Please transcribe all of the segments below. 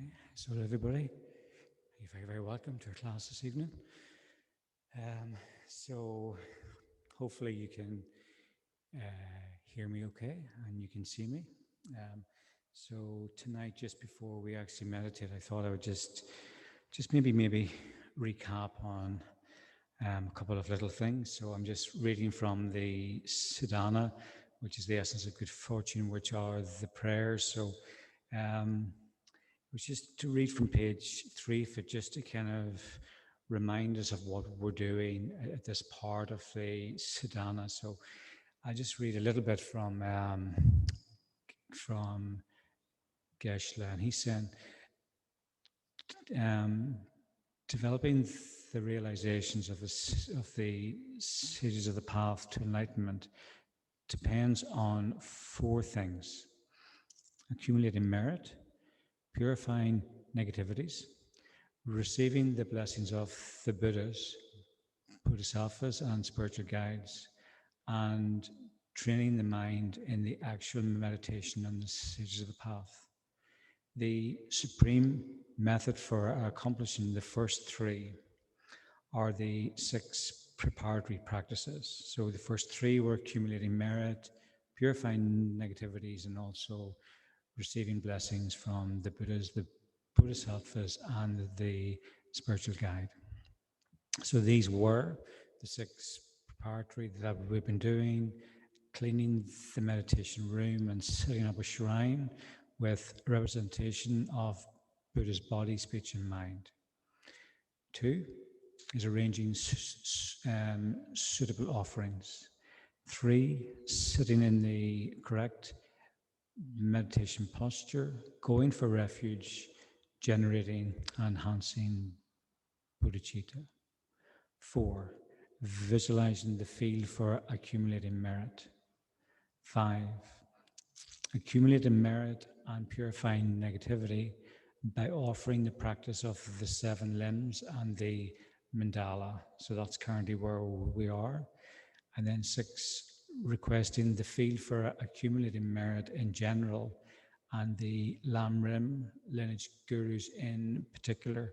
Okay, so everybody, you're very, very welcome to our class this evening. So hopefully you can hear me okay and you can see me. So tonight, just before we actually meditate, I thought I would just maybe recap on a couple of little things. So I'm just reading from the Sadhana, which is the essence of good fortune, which are the prayers. So which is to read from page 3 for just to kind of remind us of what we're doing at this part of the sadhana. So I just read a little bit from Geshe-la, and he said, developing the realizations of the stages of the path to enlightenment depends on 4 things: accumulating merit, purifying negativities, receiving the blessings of the Buddhas, Bodhisattvas, and spiritual guides, and training the mind in the actual meditation on the stages of the path. The supreme method for accomplishing the first 3 are the 6 preparatory practices. So the first 3 were accumulating merit, purifying negativities, and also receiving blessings from the Buddhas, the Bodhisattvas, and the spiritual guide. So these were the 6 preparatory that we've been doing: cleaning the meditation room and setting up a shrine with a representation of Buddha's body, speech, and mind. 2 is arranging suitable offerings. 3, sitting in the correct meditation posture, going for refuge, generating and enhancing bodhicitta. 4, visualizing the field for accumulating merit. 5, accumulating merit and purifying negativity by offering the practice of the 7 limbs and the mandala. So that's currently where we are. And then 6, requesting the field for accumulating merit in general and the Lamrim lineage gurus in particular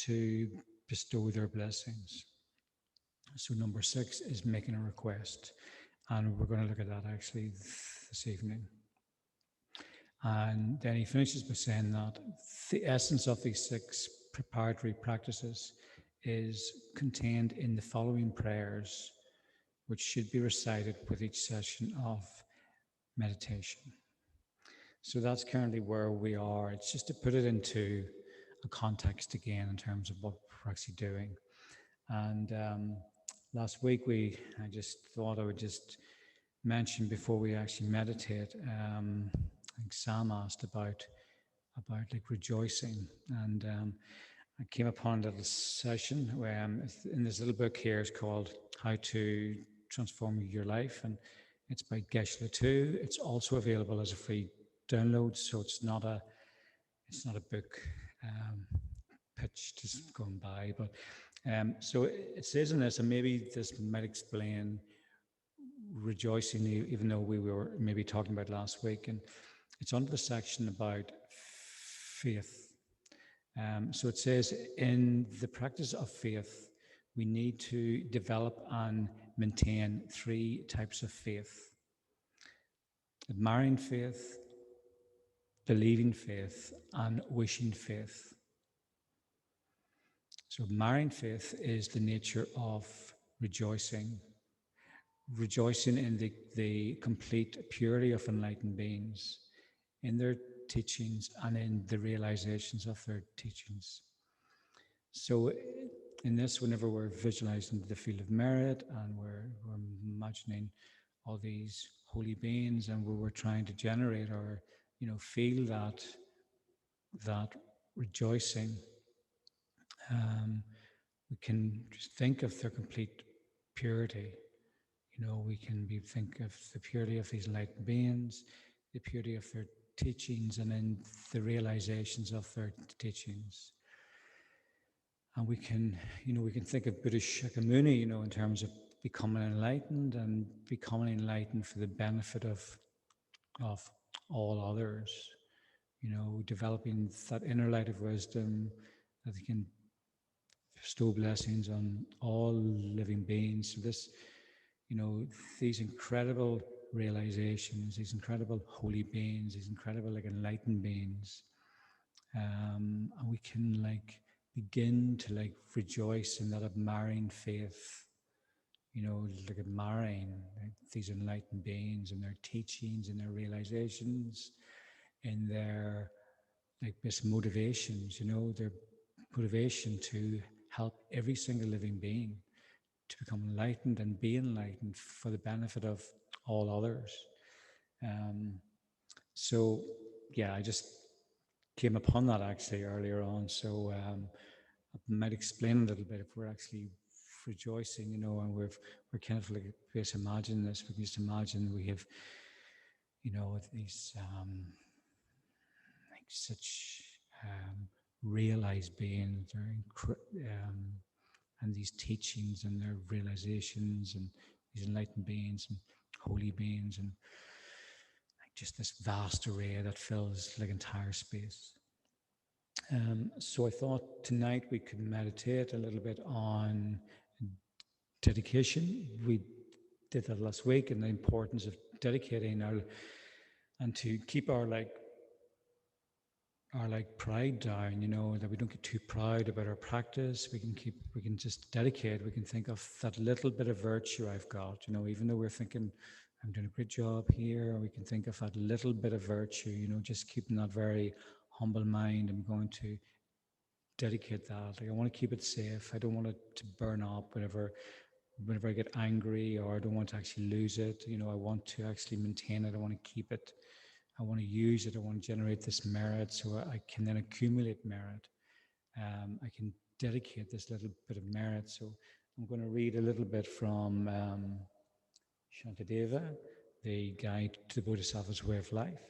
to bestow their blessings. So number 6 is making a request, and we're going to look at that actually this evening. And then he finishes by saying that the essence of these 6 preparatory practices is contained in the following prayers, which should be recited with each session of meditation. So that's currently where we are. It's just to put it into a context again in terms of what we're actually doing. And last week I just thought I would just mention before we actually meditate. I think Sam asked about like rejoicing, and I came upon a little session where in this little book here is called How to Transform Your Life, and it's by Geshe-la too. It's also available as a free download, so it's not a book pitch just going by. But so it says in this, and maybe this might explain rejoicing, even though we were maybe talking about last week, and it's under the section about faith. So it says, in the practice of faith, we need to develop and maintain 3 types of faith: admiring faith, believing faith, and wishing faith. So admiring faith is the nature of rejoicing in the complete purity of enlightened beings, in their teachings and in the realizations of their teachings. So in this, whenever we're visualizing the field of merit and we're imagining all these holy beings, and we're trying to generate or feel that rejoicing, we can just think of their complete purity. We can think of the purity of these enlightened beings, the purity of their teachings, and then the realizations of their teachings. And we can think of Buddha Shakyamuni, in terms of becoming enlightened and becoming enlightened for the benefit of all others. developing that inner light of wisdom that they can bestow blessings on all living beings. So this, these incredible realizations, these incredible holy beings, these incredible like enlightened beings, and we can like begin to like rejoice in that admiring faith, like admiring like, these enlightened beings and their teachings and their realizations and their like this motivations, their motivation to help every single living being to become enlightened and be enlightened for the benefit of all others. Um, so, yeah, I just came upon that actually earlier on. So I might explain a little bit if we're actually rejoicing, and we're kind of like, just imagine this. We can just imagine we have, these like such realized beings, and these teachings and their realizations and these enlightened beings and holy beings and like just this vast array that fills like entire space. So I thought tonight we could meditate a little bit on dedication. We did that last week, and the importance of dedicating our and to keep our pride down, that we don't get too proud about our practice. We can just dedicate, we can think of that little bit of virtue I've got, even though we're thinking I'm doing a great job here, we can think of that little bit of virtue, just keeping that very humble mind. I'm going to dedicate that. Like I want to keep it safe. I don't want it to burn up whenever I get angry, or I don't want to actually lose it. I want to actually maintain it. I want to keep it. I want to use it. I want to generate this merit so I can then accumulate merit. I can dedicate this little bit of merit. So I'm going to read a little bit from Shantideva, the Guide to the Bodhisattva's Way of Life.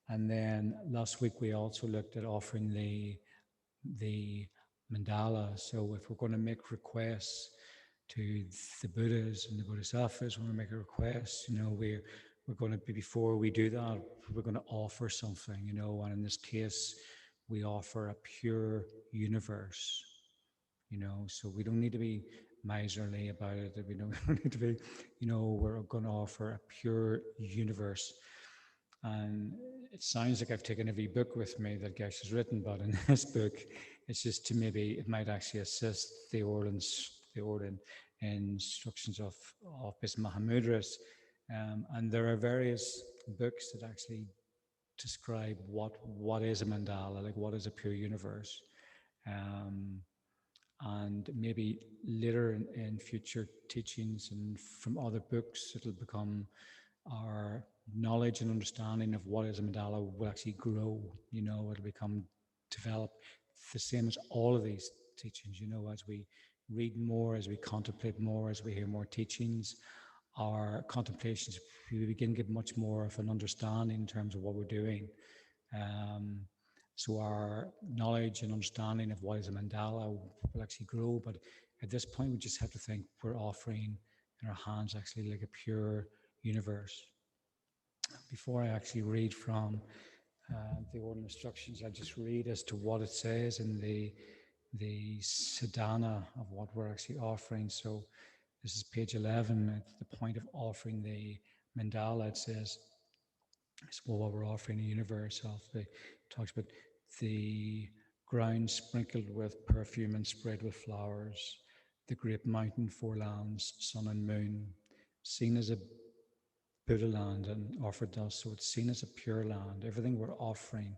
And then last week we also looked at offering the mandala. So if we're going to make requests to the Buddhas and the Bodhisattvas, when we make a request, we're going to be, before we do that, we're going to offer something, and in this case, we offer a pure universe, so we don't need to be miserly about it. We don't need to be, we're going to offer a pure universe. And it sounds like I've taken every book with me that Gesh has written, but in this book, it's just to maybe, it might actually assist the order instructions of Bis Mahamudras. And there are various books that actually describe what is a mandala, like what is a pure universe. And maybe later in future teachings and from other books, it'll become our knowledge and understanding of what is a mandala will actually grow, it'll become developed. The same as all of these teachings, as we read more, as we contemplate more, as we hear more teachings, our contemplations, we begin to get much more of an understanding in terms of what we're doing. So our knowledge and understanding of what is a mandala will actually grow. But at this point, we just have to think we're offering in our hands actually like a pure universe. Before I actually read from the order instructions, I just read as to what it says in the sadhana of what we're actually offering. So this is page 11 at the point of offering the mandala. It says, it's what we're offering the universe of. It talks about the ground sprinkled with perfume and spread with flowers, the great mountain, four lands, sun and moon, seen as a Buddha land and offered thus. So it's seen as a pure land. Everything we're offering,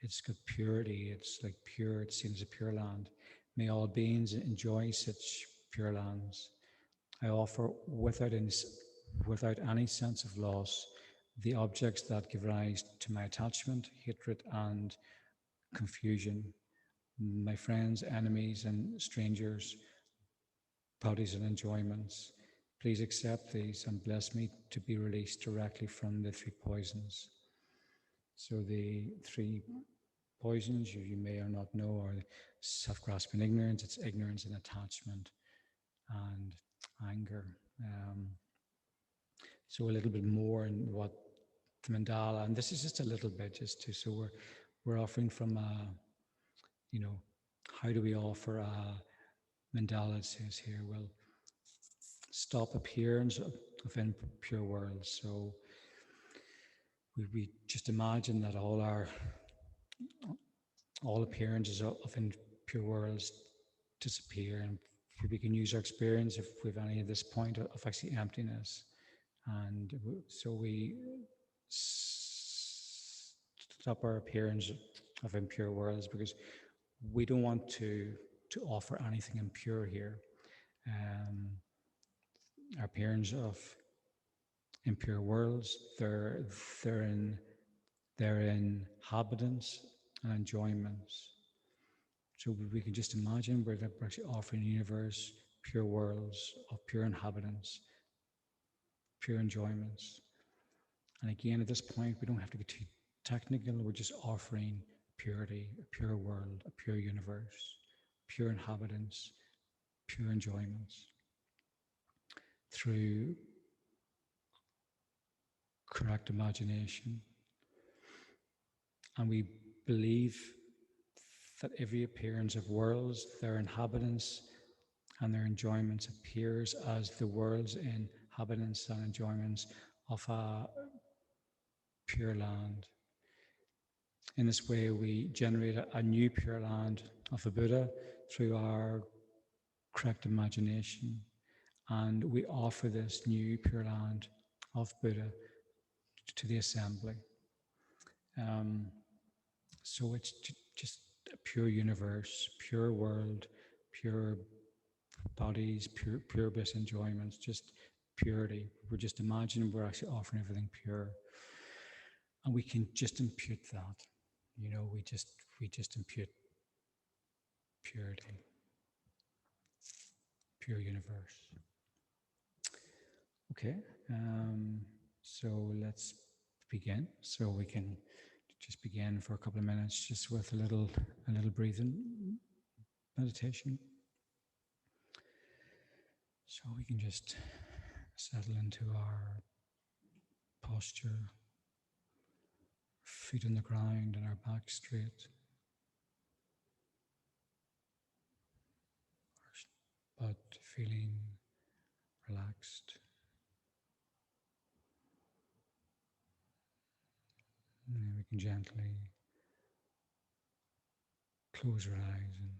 it's got purity. It's like pure. It's seen as a pure land. May all beings enjoy such pure lands. I offer without any sense of loss the objects that give rise to my attachment, hatred, and confusion. My friends, enemies, and strangers, bodies, and enjoyments. Please accept these and bless me to be released directly from the three poisons. So the three poisons you may or not know are self-grasping ignorance, it's ignorance and attachment and anger. So a little bit more in what the mandala, and this is just a little bit, just to so we're offering from you know, how do we offer a mandala? It says here, well, stop appearance of impure worlds. So we just imagine that all appearances of impure worlds disappear, and we can use our experience if we have any at this point of actually emptiness, and so we stop our appearance of impure worlds, because we don't want to offer anything impure here. Our appearance of impure worlds, they're in inhabitants and enjoyments. So we can just imagine we're actually offering a universe, pure worlds of pure inhabitants, pure enjoyments. And again, at this point, we don't have to get too technical. We're just offering purity, a pure world, a pure universe, pure inhabitants, pure enjoyments through correct imagination. And we believe that every appearance of worlds, their inhabitants and their enjoyments, appears as the world's inhabitants and enjoyments of a pure land. In this way, we generate a new pure land of the Buddha through our correct imagination, and we offer this new pure land of Buddha to the assembly. So it's just a pure universe, pure world, pure bodies, pure bliss enjoyments, just purity. We're just imagining we're actually offering everything pure, and we can just impute that. You know, we just impute purity, pure universe. Okay, so let's begin. So we can just begin for a couple of minutes, just with a little breathing meditation. So we can just settle into our posture, feet on the ground and our back straight, but feeling relaxed. And then we can gently close our eyes and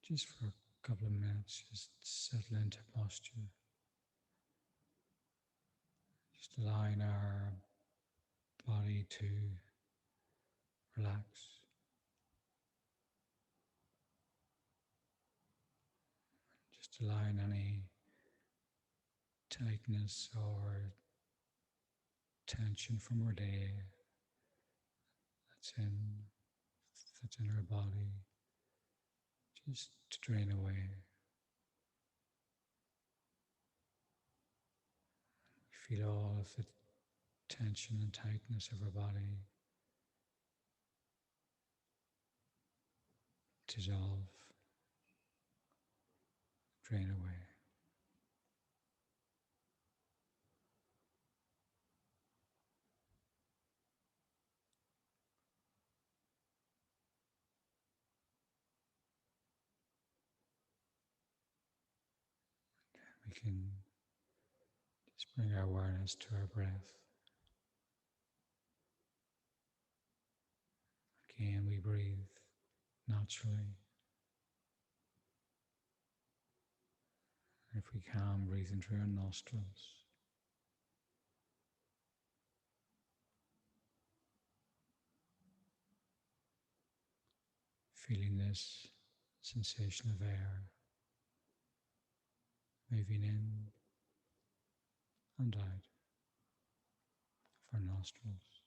just for a couple of minutes, just settle into posture. Just allowing our body to relax. Just allowing any tightness or tension from our day that's in our body, just to drain away. Feel all of the tension and tightness of our body dissolve, drain away. We can just bring our awareness to our breath. Again, we breathe naturally. If we can, breathe in through our nostrils. Feeling this sensation of air moving in and out of our nostrils.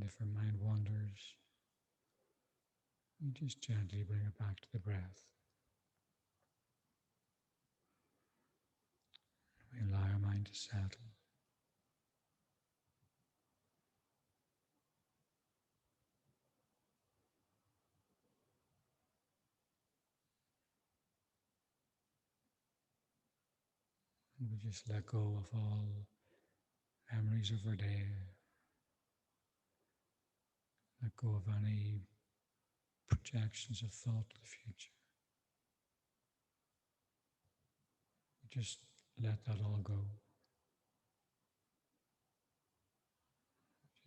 And if our mind wanders, we just gently bring it back to the breath. We allow our mind to settle. And we just let go of all memories of our day, let go of any projections of thought to the future. We just let that all go.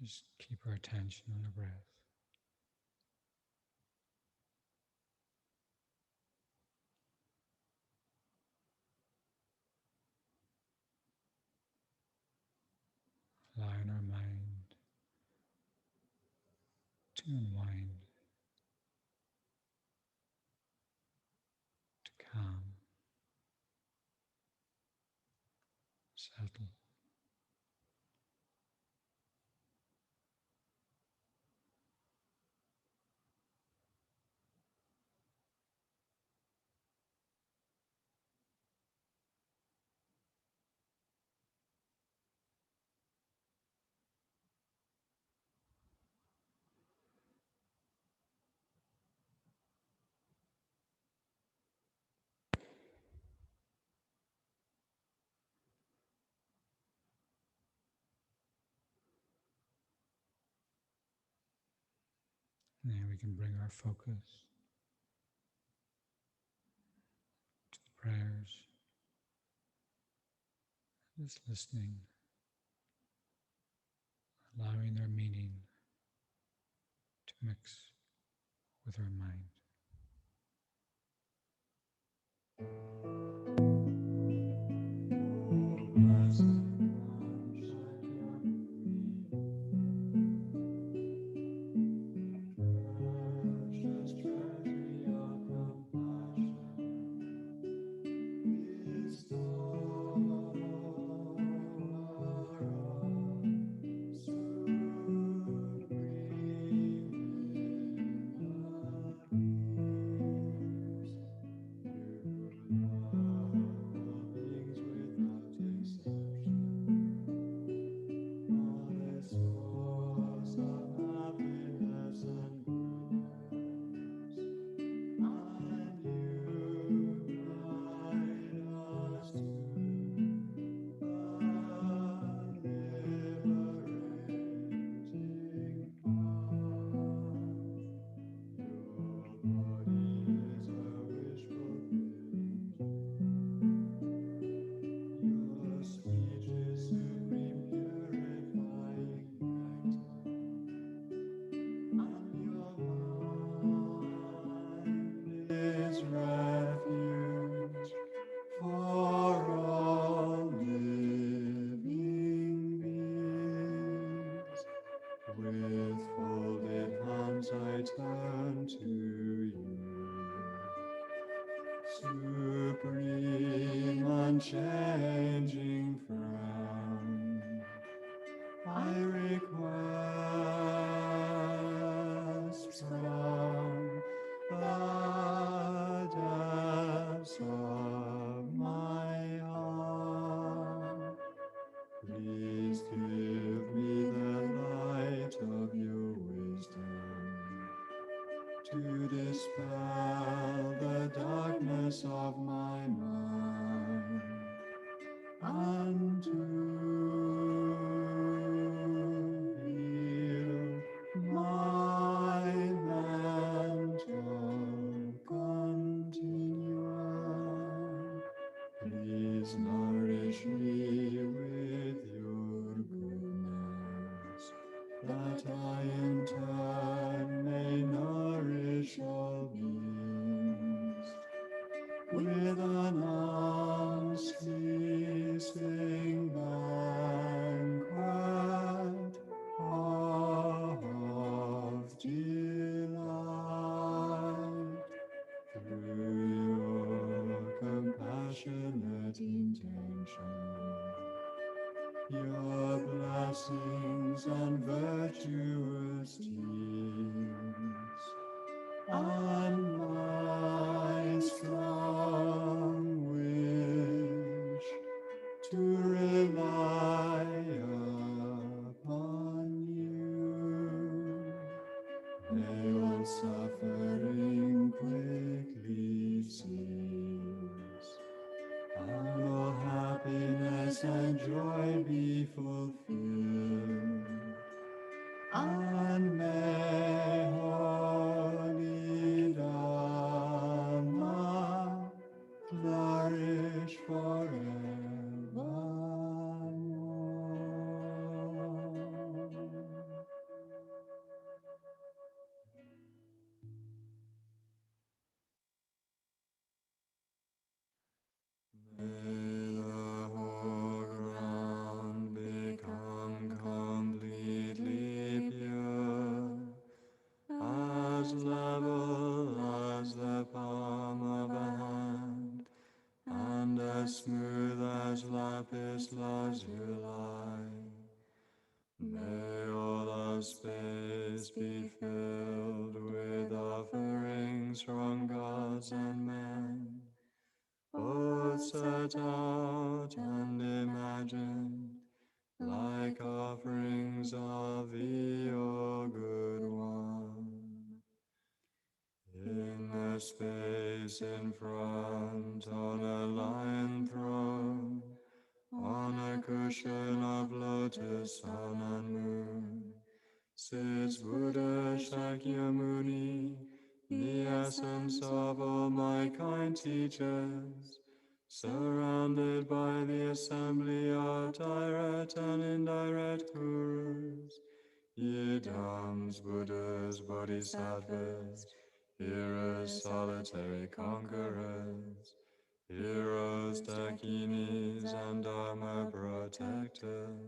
Just keep our attention on the breath. Allowing our mind to unwind, to calm, settle. And then we can bring our focus to the prayers, just listening, allowing their meaning to mix with our mind. Supreme, unchanging friend, I request from the depths of my heart, please give me the light of your wisdom to dispel the darkness of my mind, and to heal my mental continuum. Please nourish me with your goodness, that I in turn may nourish all beings with an unceasing banquet of delight. Through your compassionate intention, your blessing offerings and virtuous deeds, and my strong wish to rely upon you. May all suffering quickly cease, and all happiness and joy be fulfilled, and may holy Dharma flourish forevermore. May the whole ground become completely pure, as level as the palm of a hand, and as smooth as lapis lazuli. May all the space be filled with offerings from gods and men, both set out and imagined, like offerings of thee, O good one. In the space in front, on a lion throne, on a cushion of lotus, sun and moon, sits Buddha Shakyamuni, the essence of all my kind teachers, surrounded by the assembly of direct and indirect gurus, yidams, Buddhas, bodhisattvas, heroes, solitary conquerors, heroes, dakinis, and dharma protectors.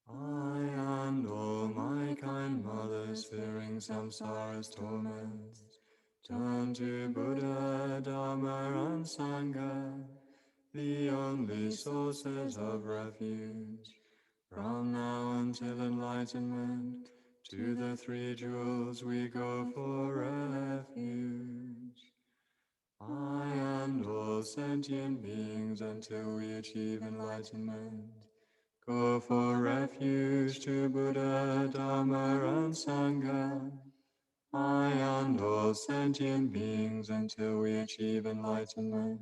I and all my kind mothers, fearing samsara's torments, turn to Buddha, Dharma, and Sangha, the only sources of refuge. From now until enlightenment, to the three jewels we go for refuge. I and all sentient beings until we achieve enlightenment, go for refuge to Buddha, Dharma, and Sangha. I and all sentient beings until we achieve enlightenment,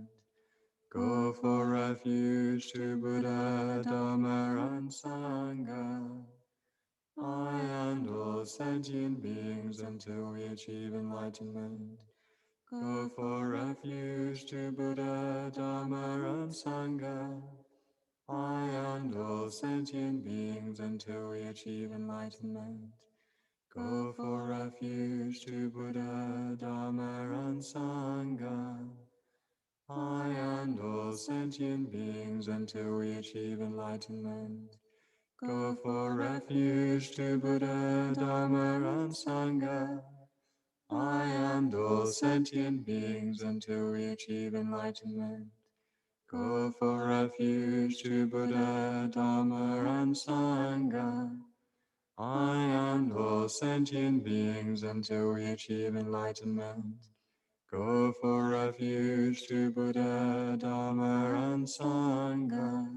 go for refuge to Buddha, Dharma, and Sangha. I and all sentient beings until we achieve enlightenment, go for refuge to Buddha, Dharma, and Sangha. I and all sentient beings until we achieve enlightenment, go for refuge to Buddha, Dharma, and Sangha. I and all sentient beings until we achieve enlightenment, go for refuge to Buddha, Dharma, and Sangha. I and all sentient beings until we achieve enlightenment, go for refuge to Buddha, Dharma, and Sangha. I and all sentient beings until we achieve enlightenment, go for refuge to Buddha, Dharma, and Sangha.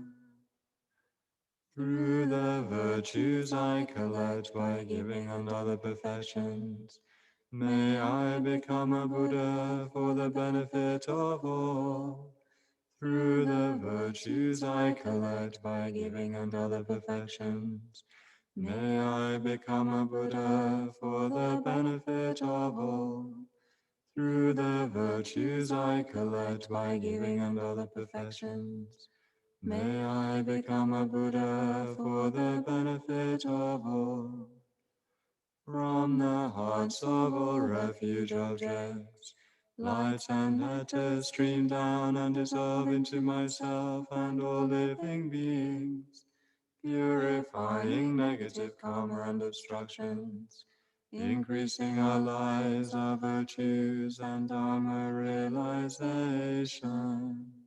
Through the virtues I collect by giving and other perfections, may I become a Buddha for the benefit of all. Through the virtues I collect by giving and other perfections, may I become a Buddha for the benefit of all. Through the virtues I collect by giving and other perfections, may I become a Buddha for the benefit of all. From the hearts of all refuge objects, lights and letters stream down and dissolve into myself and all living beings, purifying negative karma and obstructions, increasing our lives, our virtues, and dharma realization. 。 . 。 。 . 。 . 。 . 。 . 。 . 。 。 . 。 。 . 。 。 . 。 . 。 。 . 。 。 。 。 。 。 。 。 。 。 。 。 。 。 。 。 。 。 。 。 。 「 . 」 . 」 . 」 .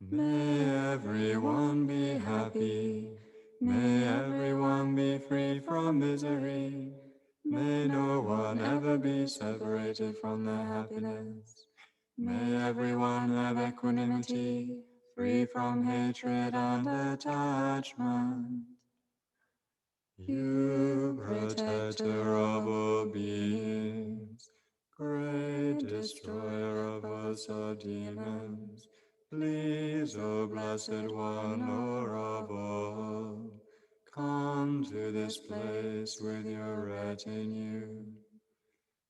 May everyone be happy. May everyone be free from misery. May no one ever be separated from their happiness. May everyone have equanimity, free from hatred and attachment. You protector of all beings, great destroyer of hosts of demons, please, O blessed one, Lord of all, come to this place with your retinue.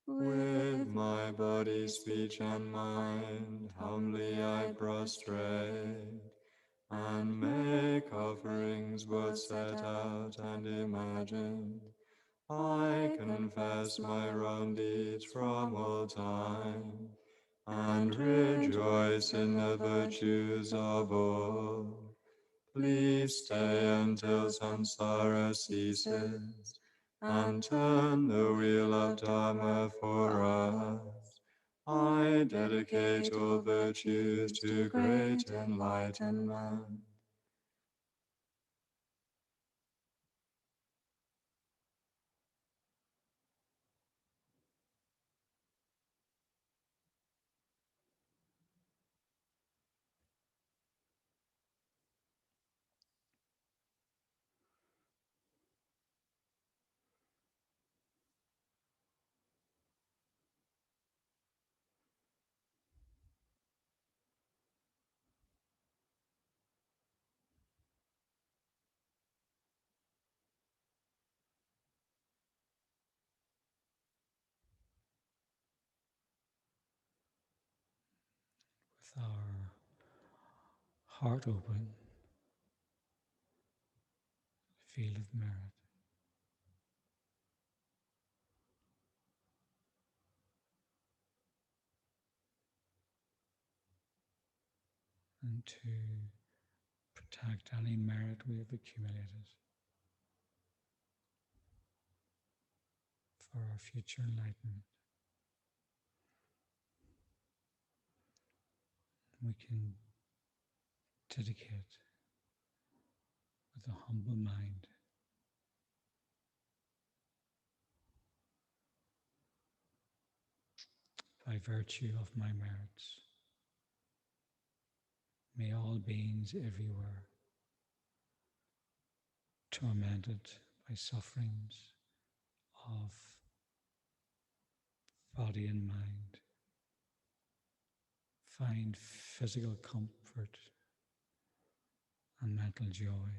With my body, speech, and mind, humbly I prostrate and make offerings both set out and imagined. I confess my wrong deeds from all time, and rejoice in the virtues of all. Please stay until samsara ceases, and turn the wheel of Dharma for us. I dedicate all virtues to great enlightenment. With our heart open, field of merit, and to protect any merit we have accumulated for our future enlightenment. We can dedicate with a humble mind by virtue of my merits. May all beings everywhere, tormented by sufferings of body and mind, find physical comfort and mental joy.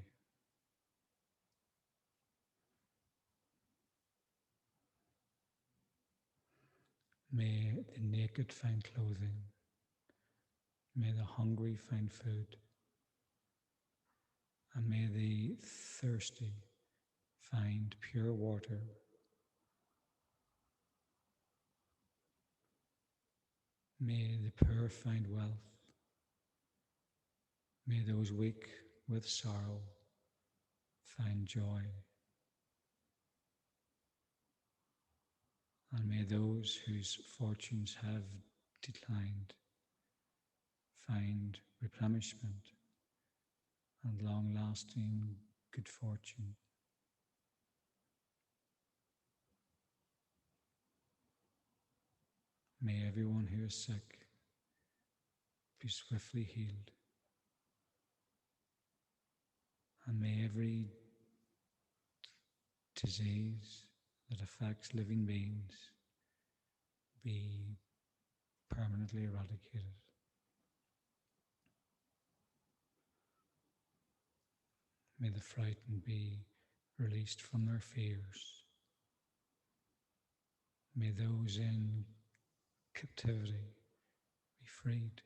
May the naked find clothing. May the hungry find food. And may the thirsty find pure water. May the poor find wealth. May those weak with sorrow find joy. And may those whose fortunes have declined find replenishment and long-lasting good fortune. May everyone who is sick be swiftly healed. And may every disease that affects living beings be permanently eradicated. May the frightened be released from their fears. May those in captivity be freed.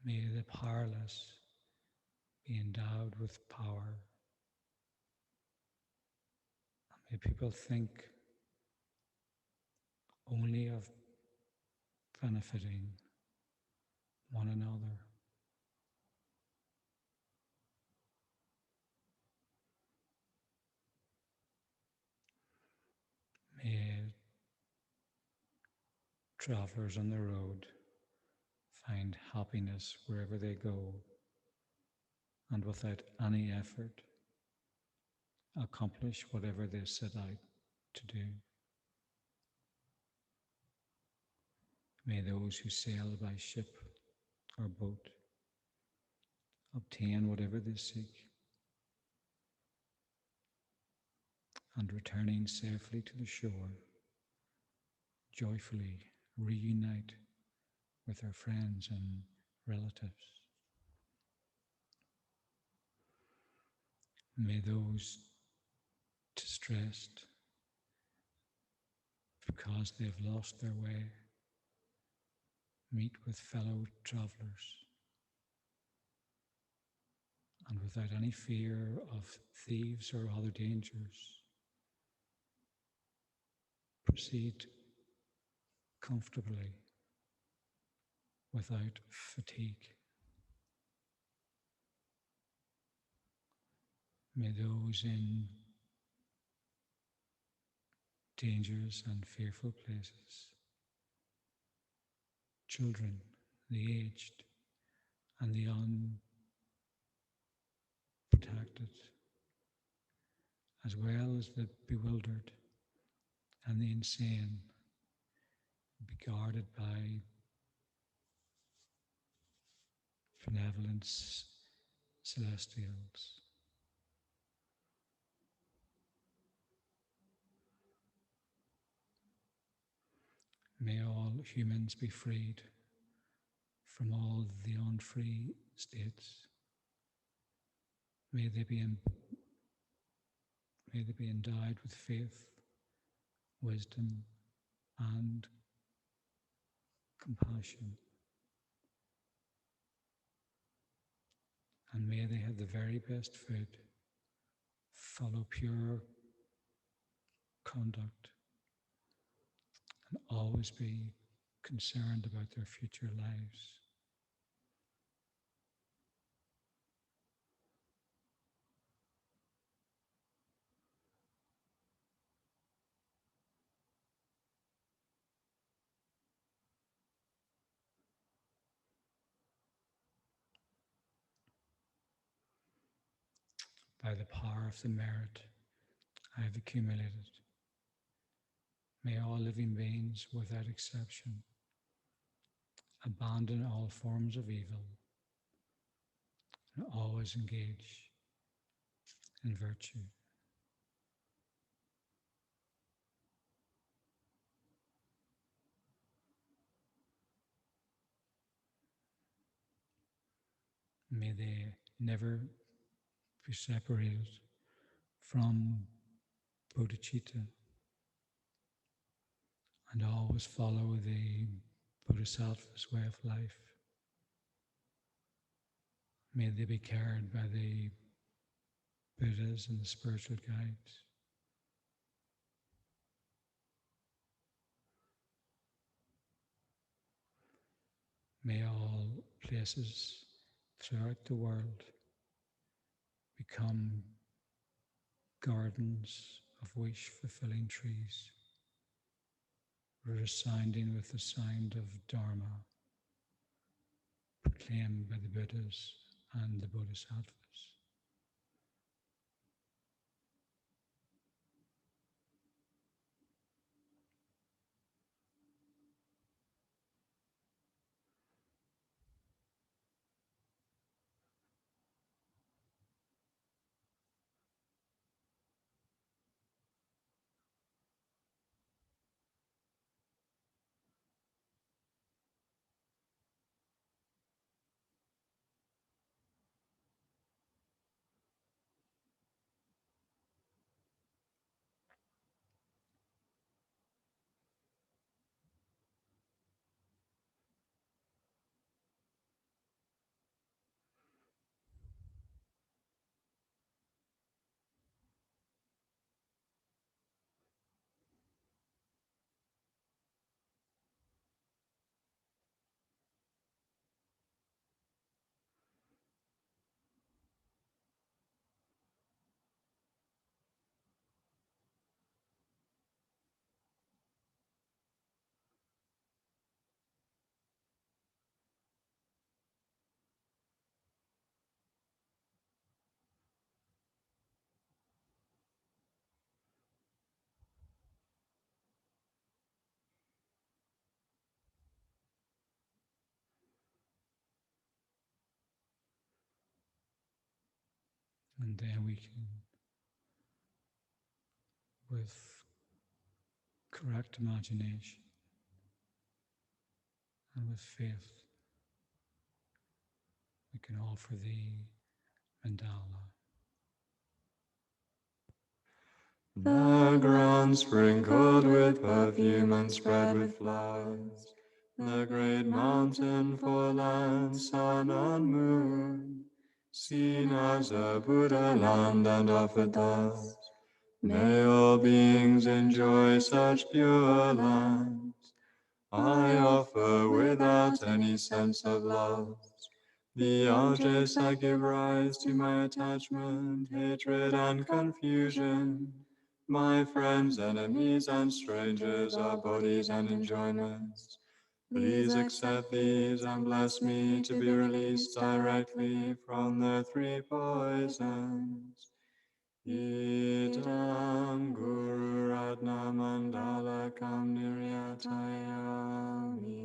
May the powerless be endowed with power. And may people think only of benefiting one another. May travelers on the road find happiness wherever they go and without any effort accomplish whatever they set out to do. May those who sail by ship or boat obtain whatever they seek, and returning safely to the shore, joyfully reunite with their friends and relatives. May those distressed because they've lost their way meet with fellow travelers, and without any fear of thieves or other dangers, proceed comfortably without fatigue. May those in dangerous and fearful places, children, the aged, and the unprotected, as well as the bewildered and the insane, be guarded by benevolent celestials. May all humans be freed from all the unfree states. May they be endowed with faith, wisdom, and compassion. And may they have the very best food, follow pure conduct, and always be concerned about their future lives. By the power of the merit I have accumulated, may all living beings, without exception, abandon all forms of evil and always engage in virtue. May they never be separated from bodhicitta and always follow the Bodhisattva's way of life. May they be carried by the Buddhas and the spiritual guides. May all places throughout the world become gardens of wish-fulfilling trees, resounding with the sound of Dharma, proclaimed by the Buddhas and the Bodhisattvas. And then we can, with correct imagination and with faith, we can offer the mandala. The ground sprinkled with perfume and spread with flowers, the great mountain for land, sun and moon, seen as a Buddha land and offered thus. May all beings enjoy such pure lands. I offer without any sense of loss the objects that give rise to my attachment, hatred, and confusion, my friends, enemies, and strangers, our bodies and enjoyments. Please accept these and bless me to be released directly from the three poisons. Idam Guru Ratna Mandala Kam Niryatayami.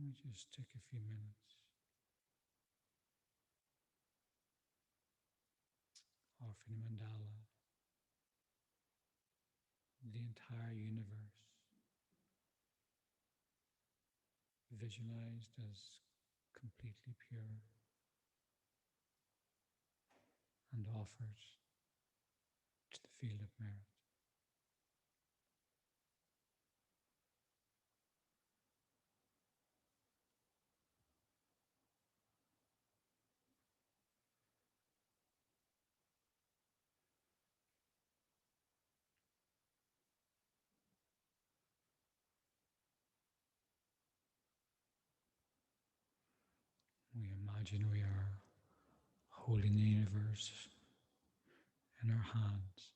We just take a few minutes offering the mandala, the entire universe, visualized as completely pure and offered to the field of merit. We imagine we are holding the universe in our hands.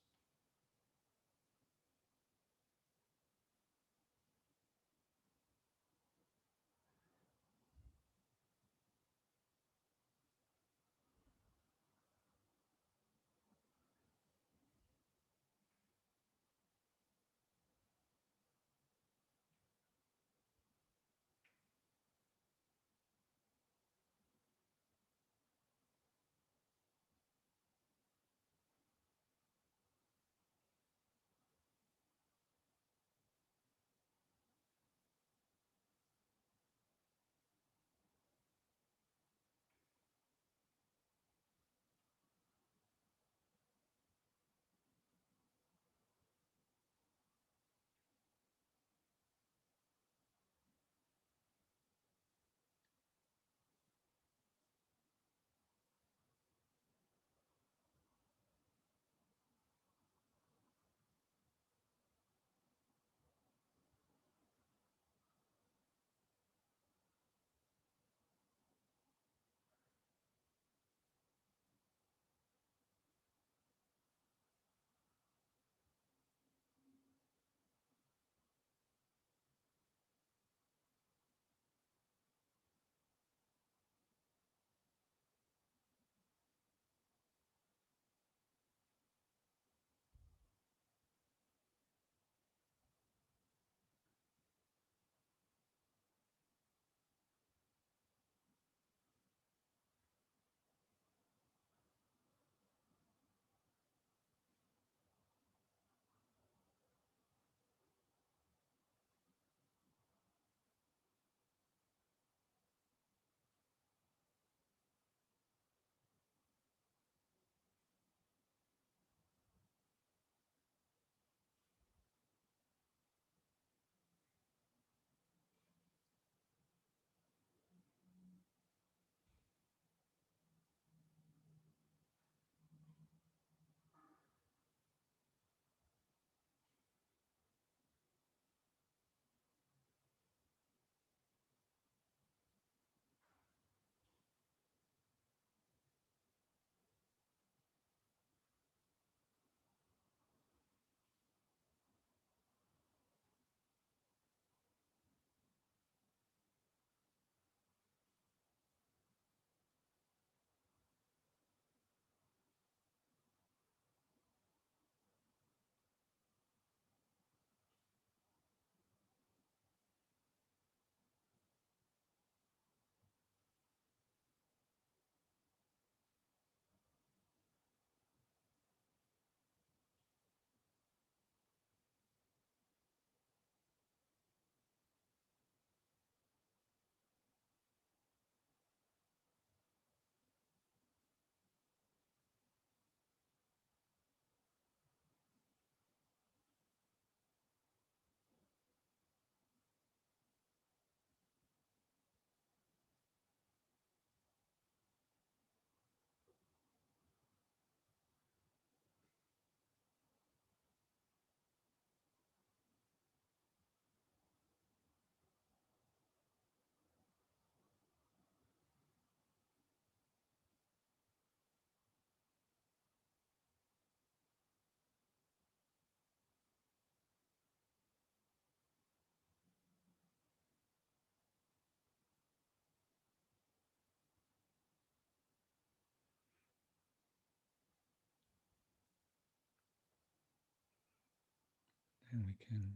And we can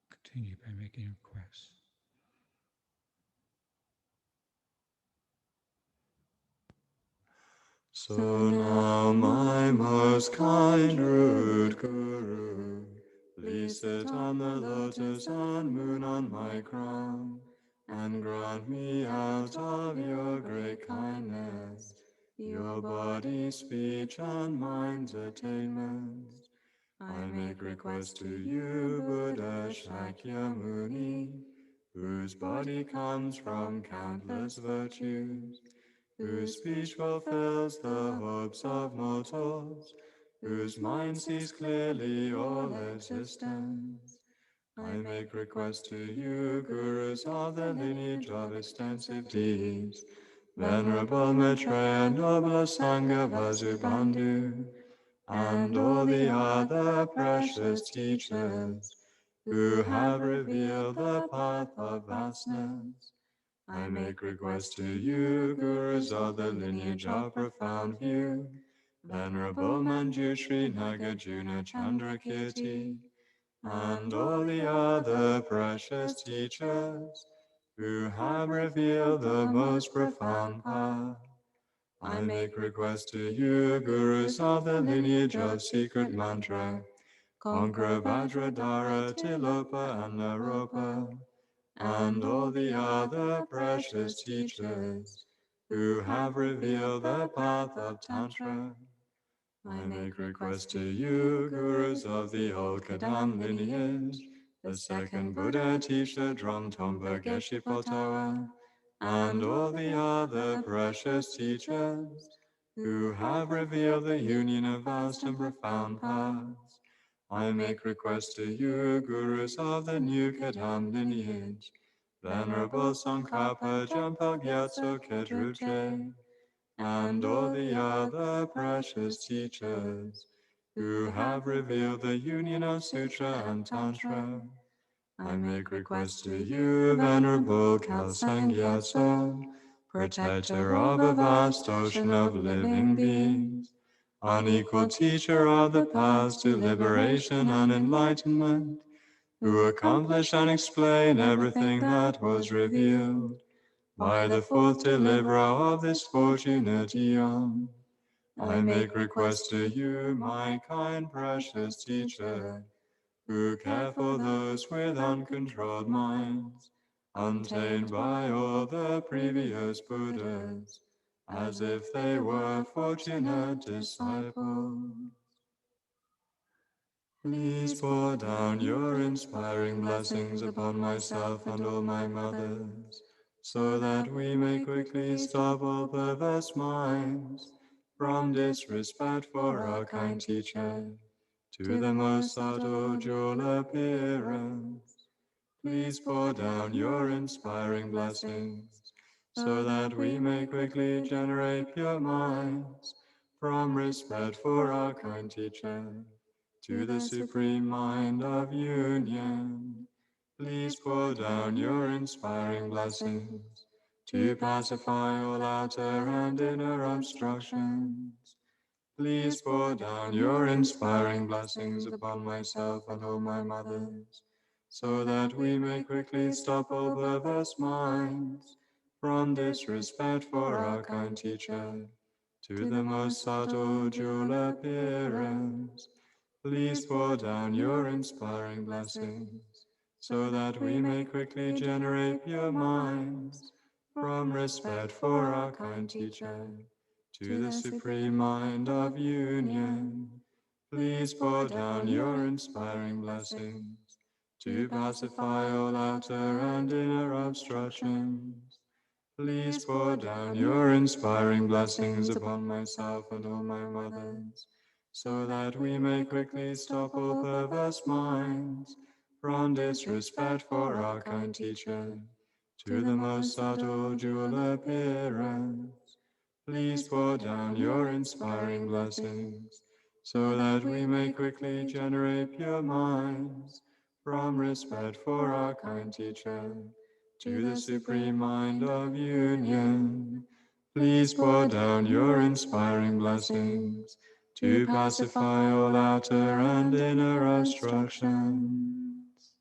continue by making requests. So now, my most kind root Guru, please sit on the lotus and moon on my crown, and grant me out of your great kindness your body, speech, and mind's attainments. I make request to you, Buddha Shakyamuni, whose body comes from countless virtues, whose speech fulfills the hopes of mortals, whose mind sees clearly all existence. I make request to you, Gurus of the lineage of extensive deeds, Venerable Maitreya, noble Sangha Vasubandhu, and all the other precious teachers who have revealed the path of vastness. I make request to you, Gurus of the lineage of profound view, Venerable Manjushri Nagarjuna Chandrakirti, and all the other precious teachers who have revealed the most profound path. I make request to you, Gurus of the lineage of secret mantra, Conqueror Vajradhara, Tilopa, and Naropa, and all the other precious teachers who have revealed the path of Tantra. I make request to you, Gurus of the old Kadam lineage, the second Buddha teacher, Dromtompa Geshe-Potawa, and all the other precious teachers who have revealed the union of vast and profound paths. I make request to you, Gurus of the new Kadam lineage, Venerable Tsongkhapa, Jampa Gyatso Kedrupje, and all the other precious teachers who have revealed the union of Sutra and Tantra. I make request to you, Venerable Kelsang Gyatso, protector of a vast ocean of living beings, unequal teacher of the paths to liberation and enlightenment, who accomplished and explained everything that was revealed by the fourth deliverer of this fortunate eon. I make request to you, my kind precious teacher, who care for those with uncontrolled minds, untamed by all the previous Buddhas, as if they were fortunate disciples. Please pour down your inspiring blessings upon myself and all my mothers, so that we may quickly stop all perverse minds, from disrespect for our kind teacher, to the most subtle jewel appearance. Please pour down your inspiring blessings, so that we may quickly generate pure minds, from respect for our kind teacher, to the supreme mind of union. Please pour down your inspiring blessings, to pacify all outer and inner obstructions. Please pour down your inspiring blessings upon myself and all my mothers, so that we may quickly stop all perverse minds, from disrespect for our kind teacher, to the most subtle jewel appearance. Please pour down your inspiring blessings, so that we may quickly generate pure minds, from respect for our kind teacher, to the supreme mind of union. Please pour down your inspiring blessings, to pacify all outer and inner obstructions. Please pour down your inspiring blessings upon myself and all my mothers, so that we may quickly stop all perverse minds, from disrespect for our kind teacher, to the most subtle jewel appearance. Please pour down your inspiring blessings, so that we may quickly generate pure minds, from respect for our kind teacher, to the supreme mind of union. Please pour down your inspiring blessings, to pacify all outer and inner obstructions.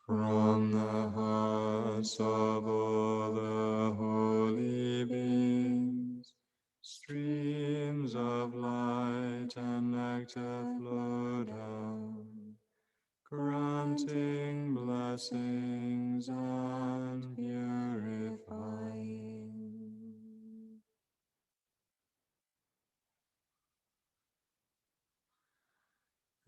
From the hearts of all the holy beings, streams of light and nectar flow down, granting blessings and purifying.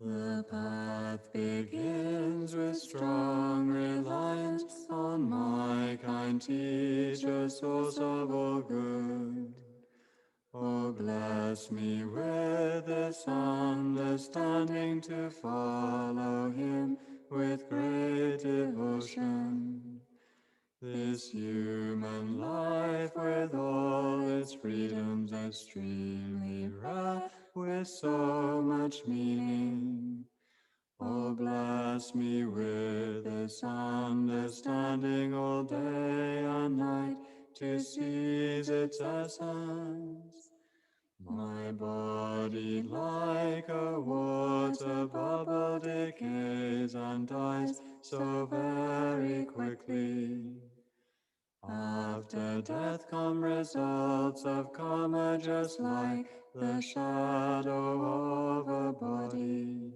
The path begins with strong reliance on my kind teacher, source of all good. Oh, bless me with this understanding to follow him with great devotion. This human life with all its freedoms extremely rare, with so much meaning. Oh, bless me with this understanding all day and night to seize its essence. My body like a water bubble decays and dies so very quickly. After death come results of karma, just like the shadow of a body.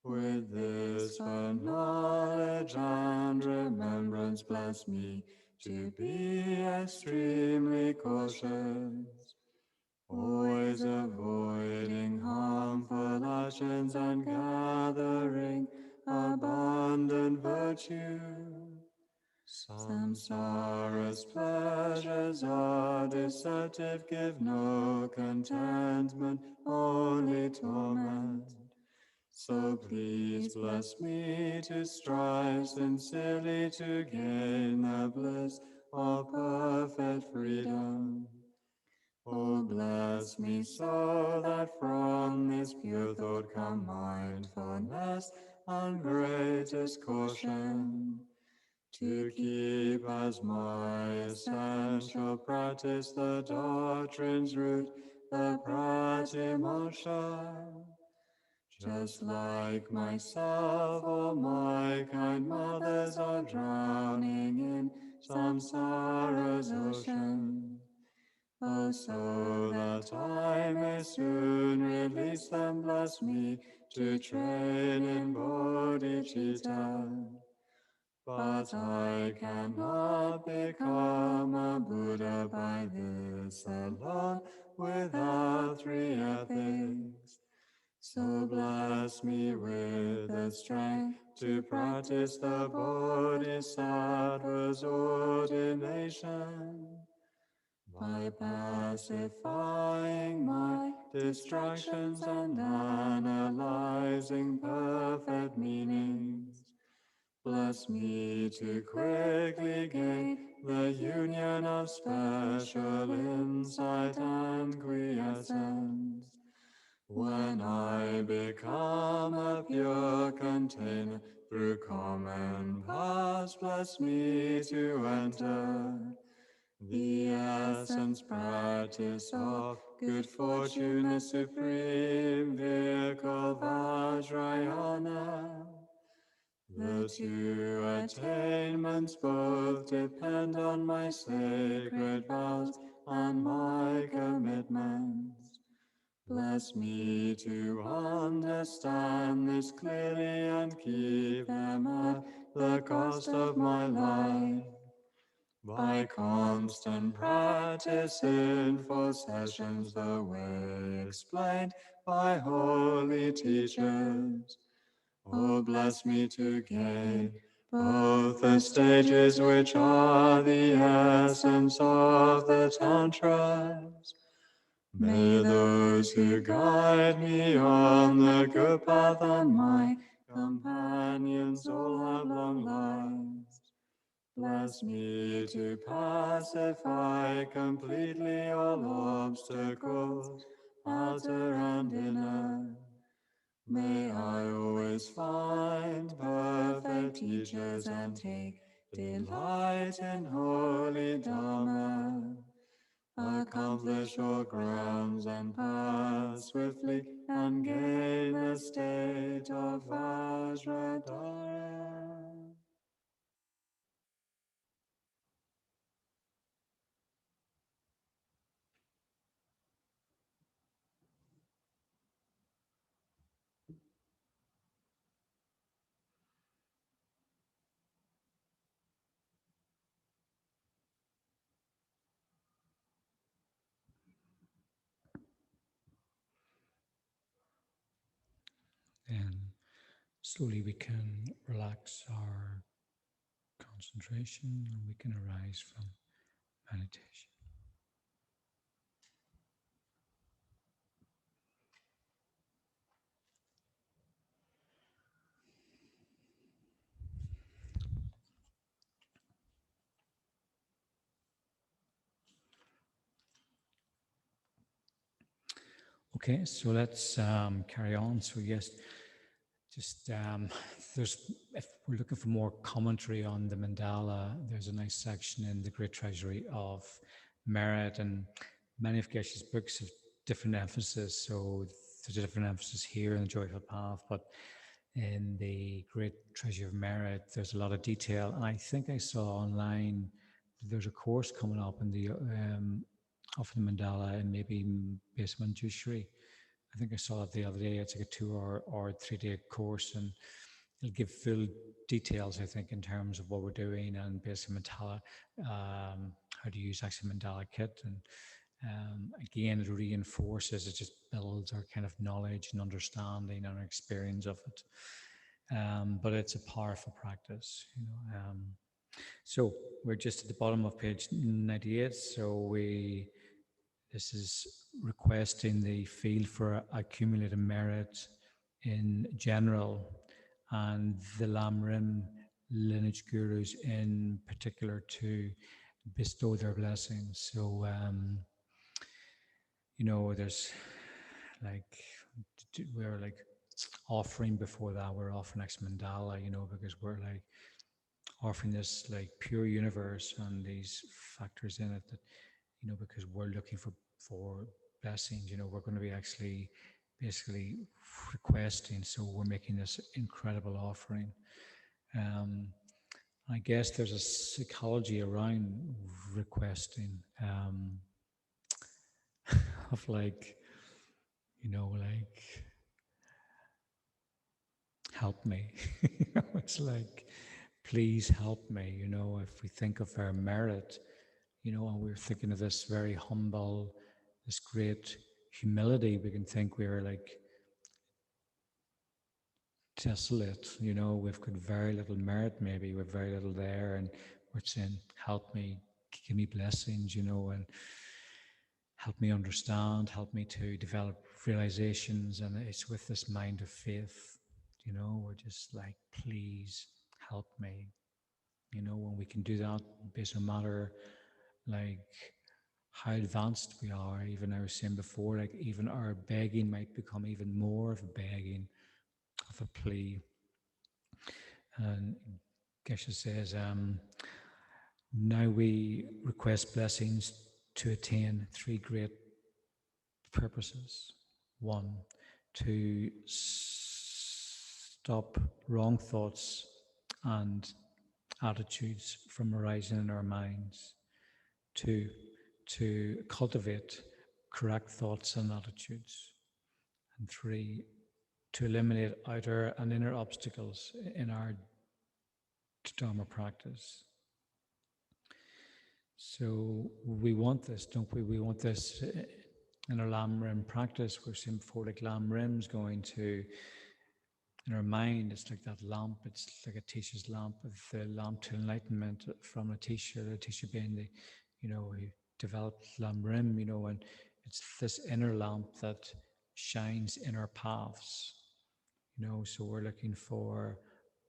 With this for knowledge and remembrance, bless me to be extremely cautious, always avoiding harmful actions and gathering abundant virtue. Samsara's pleasures are deceptive, give no contentment, only torment. So please bless me to strive sincerely to gain the bliss of perfect freedom. Oh, bless me so that from this pure thought come mindfulness and greatest caution, to keep as my essential practice the doctrine's root, the pratimosha. Just like myself, all my kind mothers are drowning in samsara's ocean. Oh, so that I may soon release them, bless me to train in bodhicitta. But I cannot become a Buddha by this alone, without three ethics. So bless me with the strength to practice the Bodhisattva's ordination, by pacifying my distractions and analyzing perfect meanings. Bless me to quickly gain the union of special insight and quiescence. When I become a pure container through common paths, bless me to enter the essence practice of good fortune, the supreme vehicle Vajrayana. The two attainments both depend on my sacred vows and my commitments. Bless me to understand this clearly and keep them at the cost of my life. By constant practice in 4 sessions, the way explained by holy teachers. Oh, bless me to gain both the stages which are the essence of the Tantras. May those who guide me on the good path and my companions all have long lives. Bless me to pacify completely all obstacles, outer and inner. May I always find perfect teachers and take delight in holy Dharma. accomplish all grounds and pass swiftly and gain the state of Vajradhara. And slowly we can relax our concentration and we can arise from meditation. Okay, so let's carry on. So yes, just there's, if we're looking for more commentary on the mandala, there's a nice section in the Great Treasury of Merit, and many of Geshe's books have different emphasis. So there's a different emphasis here in the Joyful Path, but in the Great Treasury of Merit, there's a lot of detail. And I think I saw online that there's a course coming up in the of the mandala and maybe based on Manjushri. I think I saw it the other day. It's like a 2 or 3 day course, and it'll give full details, I think, in terms of what we're doing and basically mandala, how to use actually mandala kit. And again, it reinforces, it just builds our kind of knowledge and understanding and our experience of it. But it's a powerful practice, you know. So we're just at the bottom of page 98. So this is requesting the field for accumulated merit in general, and the Lamrim lineage gurus in particular to bestow their blessings. So, you know, there's like, we're like offering before that, we're offering ex mandala, you know, because we're like offering this like pure universe and these factors in it that, you know, because we're looking for blessings, you know, we're going to be actually basically requesting. So we're making this incredible offering. I guess there's a psychology around requesting, of like, you know, like, help me. You know, it's like, please help me. You know, if we think of our merit, you know, and we're thinking of this very humble, this great humility, we can think we're like desolate, you know, we've got very little merit, maybe we've very little there, and we're saying, help me, give me blessings, you know, and help me understand, help me to develop realizations. And it's with this mind of faith, you know, we're just like, please help me. You know, when we can do that, based on matter like how advanced we are, even I was saying before, like even our begging might become even more of a begging, of a plea. And Geshe says, now we request blessings to attain three great purposes. One, to stop wrong thoughts and attitudes from arising in our minds. Two, to cultivate correct thoughts and attitudes. And three, to eliminate outer and inner obstacles in our Dharma practice. So we want this, don't we? We want this in our Lam Rim practice. We've seen before, like Lam Rim's going to, in our mind, it's like that lamp. It's like a teacher's lamp, the lamp to enlightenment from a teacher being the, you know, who developed Lam Rim, you know, and it's this inner lamp that shines in our paths, you know. So we're looking for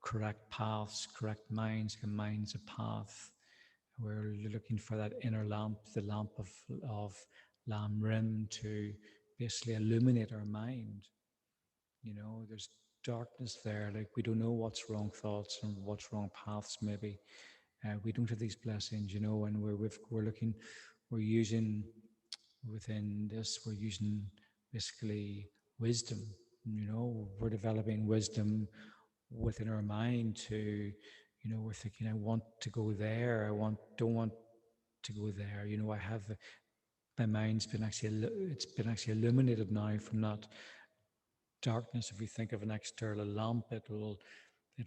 correct paths, correct minds, and minds a path. We're looking for that inner lamp, the lamp of Lam Rim, to basically illuminate our mind. You know, there's darkness there, like we don't know what's wrong thoughts and what's wrong paths, maybe. We don't have these blessings, you know, and we're looking, we're using within this, we're using basically wisdom. We're developing wisdom within our mind to, we're thinking, I want to go there. Don't want to go there. I have my mind's been actually it's been actually illuminated now from that darkness. If we think of an external lamp, it will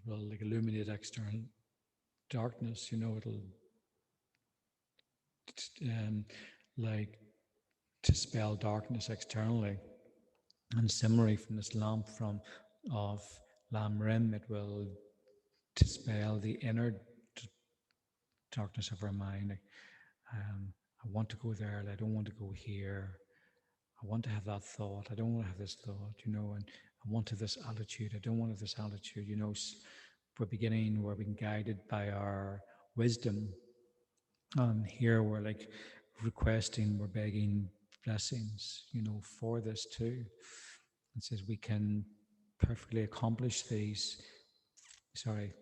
like illuminate external darkness. It'll um, like dispel darkness externally. And similarly, from this lamp from of lamb rim, it will dispel the inner darkness of our mind. I want to go there. I don't want to go here. I want to have that thought. I don't want to have this thought, and I want to have this attitude. I don't want to have this attitude, we're being guided by our wisdom. And here we're like requesting, we're begging blessings, for this too. It says we can perfectly accomplish these. Sorry,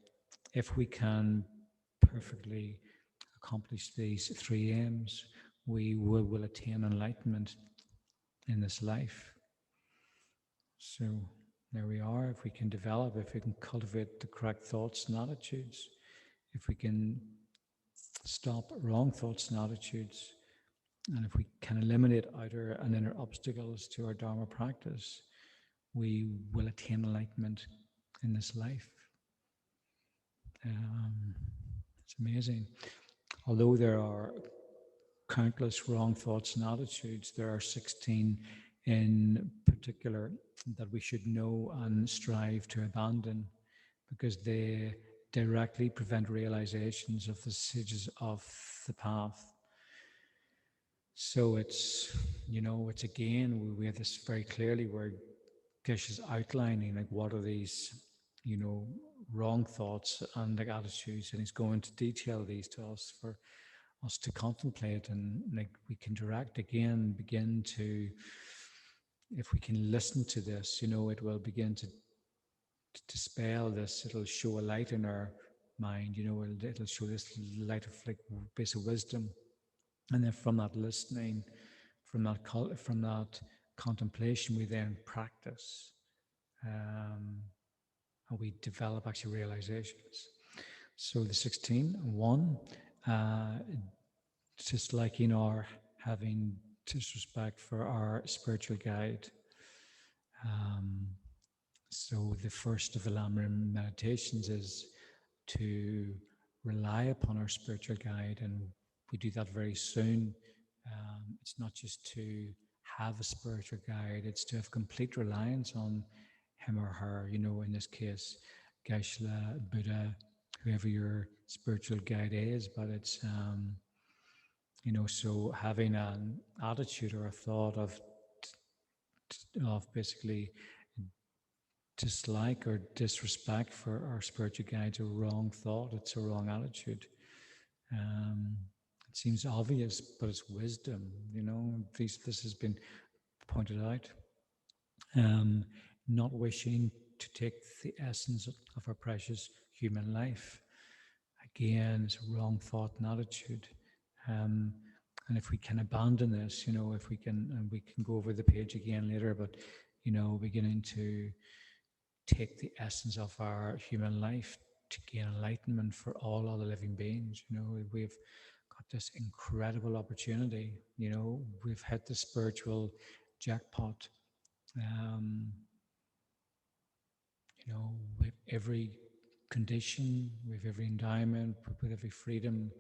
if we can perfectly accomplish these three aims, we will attain enlightenment in this life. So there we are. If we can develop, if we can cultivate the correct thoughts and attitudes, if we can stop wrong thoughts and attitudes, and if we can eliminate outer and inner obstacles to our Dharma practice, we will attain enlightenment in this life. It's amazing. Although there are countless wrong thoughts and attitudes, there are 16 in particular that we should know and strive to abandon, because they directly prevent realizations of the sages of the path. So it's again, we have this very clearly where Gish is outlining like what are these, wrong thoughts and like attitudes, and he's going to detail these to us for us to contemplate, and like we can begin to, if we can listen to this, it will begin to dispel this. It'll show a light in our mind, it'll show this light of like base of wisdom. And then from that listening, from that contemplation, we then practice, and we develop actually realizations. So the 16, 1, disliking or having disrespect for our spiritual guide. So the first of the Lamrim meditations is to rely upon our spiritual guide, and we do that very soon. It's not just to have a spiritual guide, it's to have complete reliance on him or her, in this case, Gaishla, Buddha, whoever your spiritual guide is, but it's, so having an attitude or a thought of basically dislike or disrespect for our spiritual guide's a wrong thought, it's a wrong attitude. It seems obvious, but it's wisdom, this has been pointed out. Not wishing to take the essence of our precious human life. Again, it's a wrong thought and attitude. And if we can abandon this, if we can, and we can go over the page again later, but, beginning to take the essence of our human life to gain enlightenment for all other living beings. We've got this incredible opportunity. We've hit the spiritual jackpot. With every condition, with every endowment, with every freedom,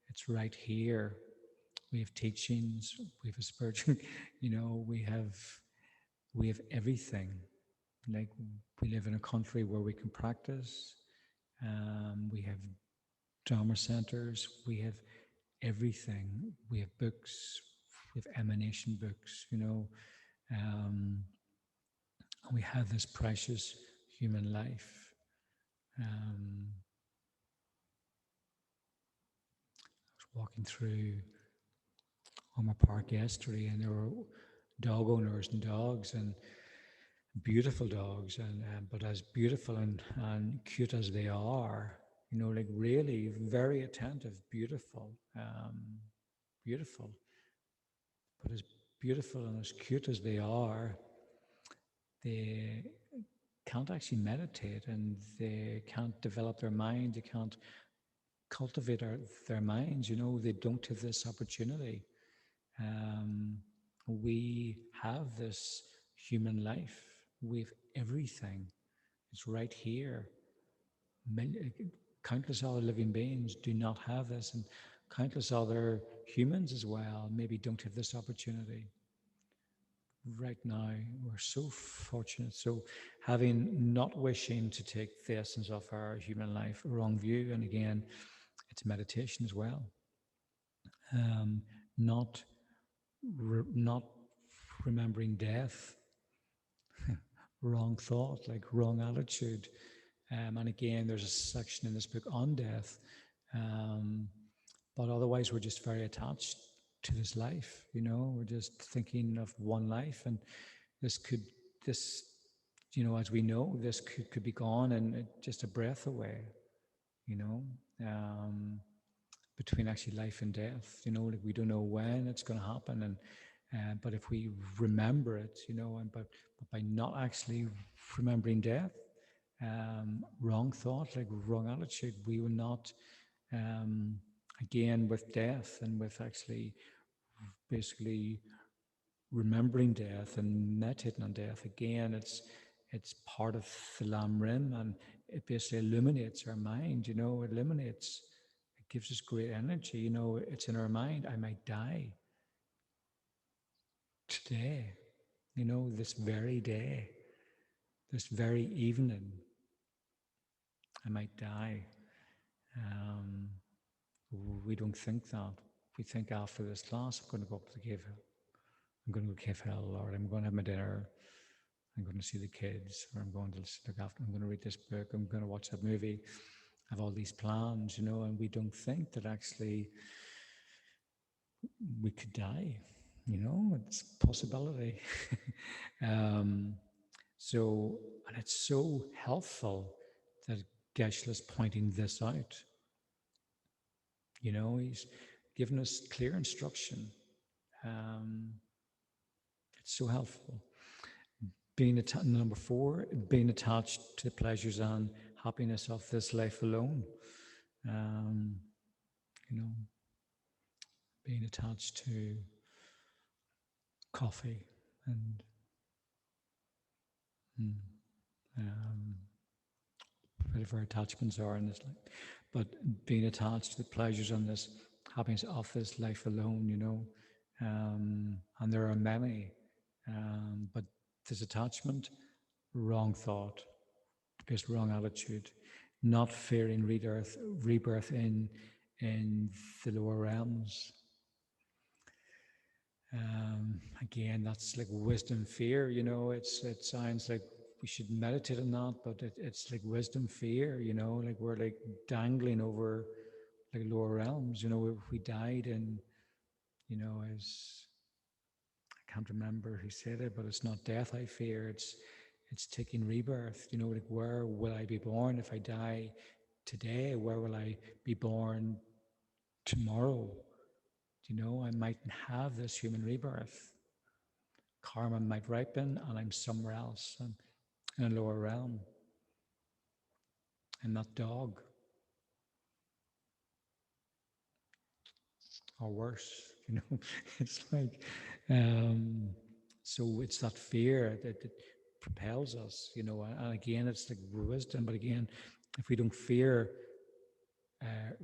it's right here. We have teachings, we have a spiritual, we have everything. Like we live in a country where we can practice. We have Dharma centers. We have everything. We have books. We have emanation books. And we have this precious human life. I was walking through Homer Park yesterday, and there were dog owners and dogs, and beautiful dogs, and but as beautiful and cute as they are, like really very attentive, beautiful, beautiful, but as beautiful and as cute as they are, they can't actually meditate and they can't develop their mind. They can't cultivate their minds. They don't have this opportunity. Um, we have this human life. We've everything. It's right here. Countless other living beings do not have this, and countless other humans as well maybe don't have this opportunity. Right now, we're so fortunate. So, having not wishing to take the essence of our human life, a wrong view, and again, it's meditation as well. Um, not not remembering death, wrong thought, like wrong attitude. And again, there's a section in this book on death. Um, but otherwise, we're just very attached to this life. We're just thinking of one life, and this could, this, as we know, this could be gone and just a breath away. You know, um, between actually life and death. Like we don't know when it's going to happen, and but if we remember it, and but by not actually remembering death, wrong thought, like wrong attitude, we will not. Um, Again, with death and with actually basically remembering death and meditating on death, again, it's part of the Lam Rim, and it basically illuminates our mind. It illuminates. It gives us great energy. It's in our mind. I might die today. This very day, this very evening, I might die. Um, we don't think that. We think after this class, I'm going to go up to the cave. I'm going to go cave hell, Lord. I'm going to have my dinner. I'm going to see the kids, or I'm going to look after. I'm going to read this book. I'm going to watch that movie. I have all these plans, and we don't think that actually we could die. It's a possibility. um, and it's so helpful that Geshe-la is pointing this out. He's given us clear instruction. Um, it's so helpful. Number 4, being attached to the pleasures and happiness of this life alone. Um, you know, being attached to coffee and um, whatever attachments are in this life, but being attached to the pleasures and this happiness of this life alone, and there are many, but this attachment, wrong thought, because wrong attitude, not fearing rebirth in the lower realms. Again, that's like wisdom, fear. It sounds like we should meditate on that, but it's like wisdom, fear. Like we're like dangling over like lower realms. If we died in, as I can't remember who said it, but it's not death I fear. It's taking rebirth. Like where will I be born if I die today? Where will I be born tomorrow? I mightn't have this human rebirth. Karma might ripen, and I'm somewhere else, in a lower realm. I'm that dog, or worse. It's like, so it's that fear that propels us. And again, it's like wisdom. But again, if we don't fear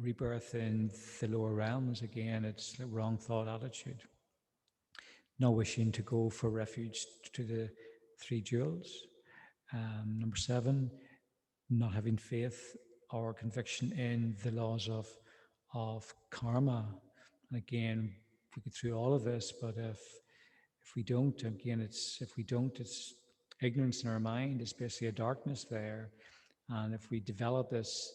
rebirth in the lower realms, again, it's the wrong thought attitude. Not wishing to go for refuge to the three jewels. Number 7, not having faith or conviction in the laws of karma. And again, we go through all of this, but if we don't, again, it's ignorance in our mind. It's basically a darkness there. And if we develop this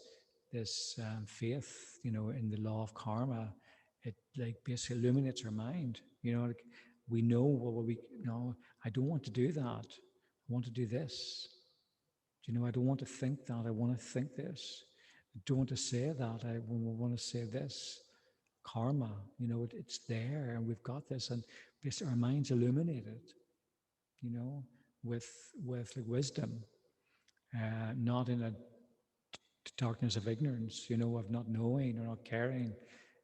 faith, in the law of karma, it like basically illuminates our mind. Like we know what we no, I don't want to do that. I want to do this. I don't want to think that. I want to think this. I don't want to say that. I want to say this. Karma, it's there, and we've got this, and basically our minds illuminated, you know, with like wisdom, not in a darkness of ignorance, you know, of not knowing or not caring.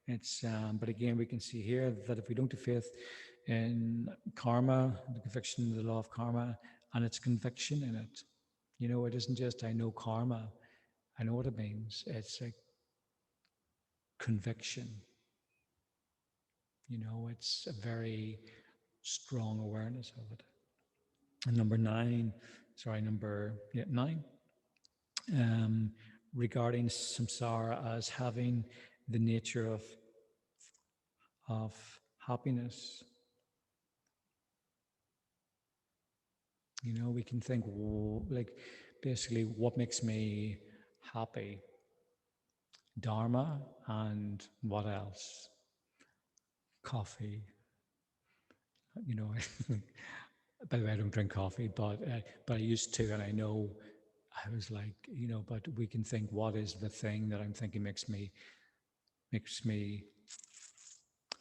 It's but again, we can see here that if we don't have faith in karma, the conviction, the law of karma, and its conviction in it, you know, it isn't just I know karma, I know what it means. It's like conviction. You know, it's a very strong awareness of it. And nine, um, regarding samsara as having the nature of happiness. You know, we can think like basically what makes me happy? Dharma and what else? Coffee. You know, by the way, I don't drink coffee, but I used to, and I know I was like, you know, but we can think what is the thing that I'm thinking makes me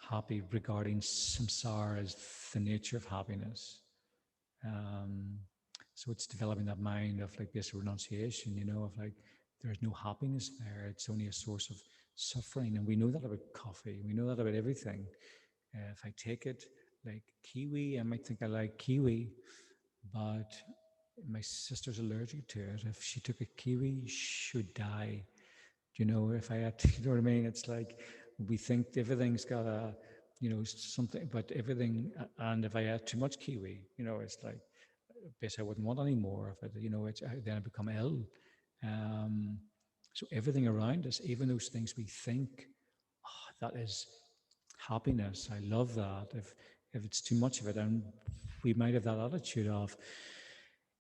happy regarding samsara as the nature of happiness. Um, so it's developing that mind of like this renunciation, you know, of like there's no happiness there. It's only a source of suffering. And we know that about coffee. We know that about everything. If I take it like kiwi, I might think I like kiwi, but my sister's allergic to it. If she took a kiwi, she would die. You know, if I had to, you know what I mean? It's like we think everything's got a, you know, something, but everything, and if I had too much kiwi, you know, it's like, basically I wouldn't want any more of it, you know, then I become ill. Um, so everything around us, even those things we think, oh, that is happiness, I love that. If it's too much of it, and we might have that attitude of,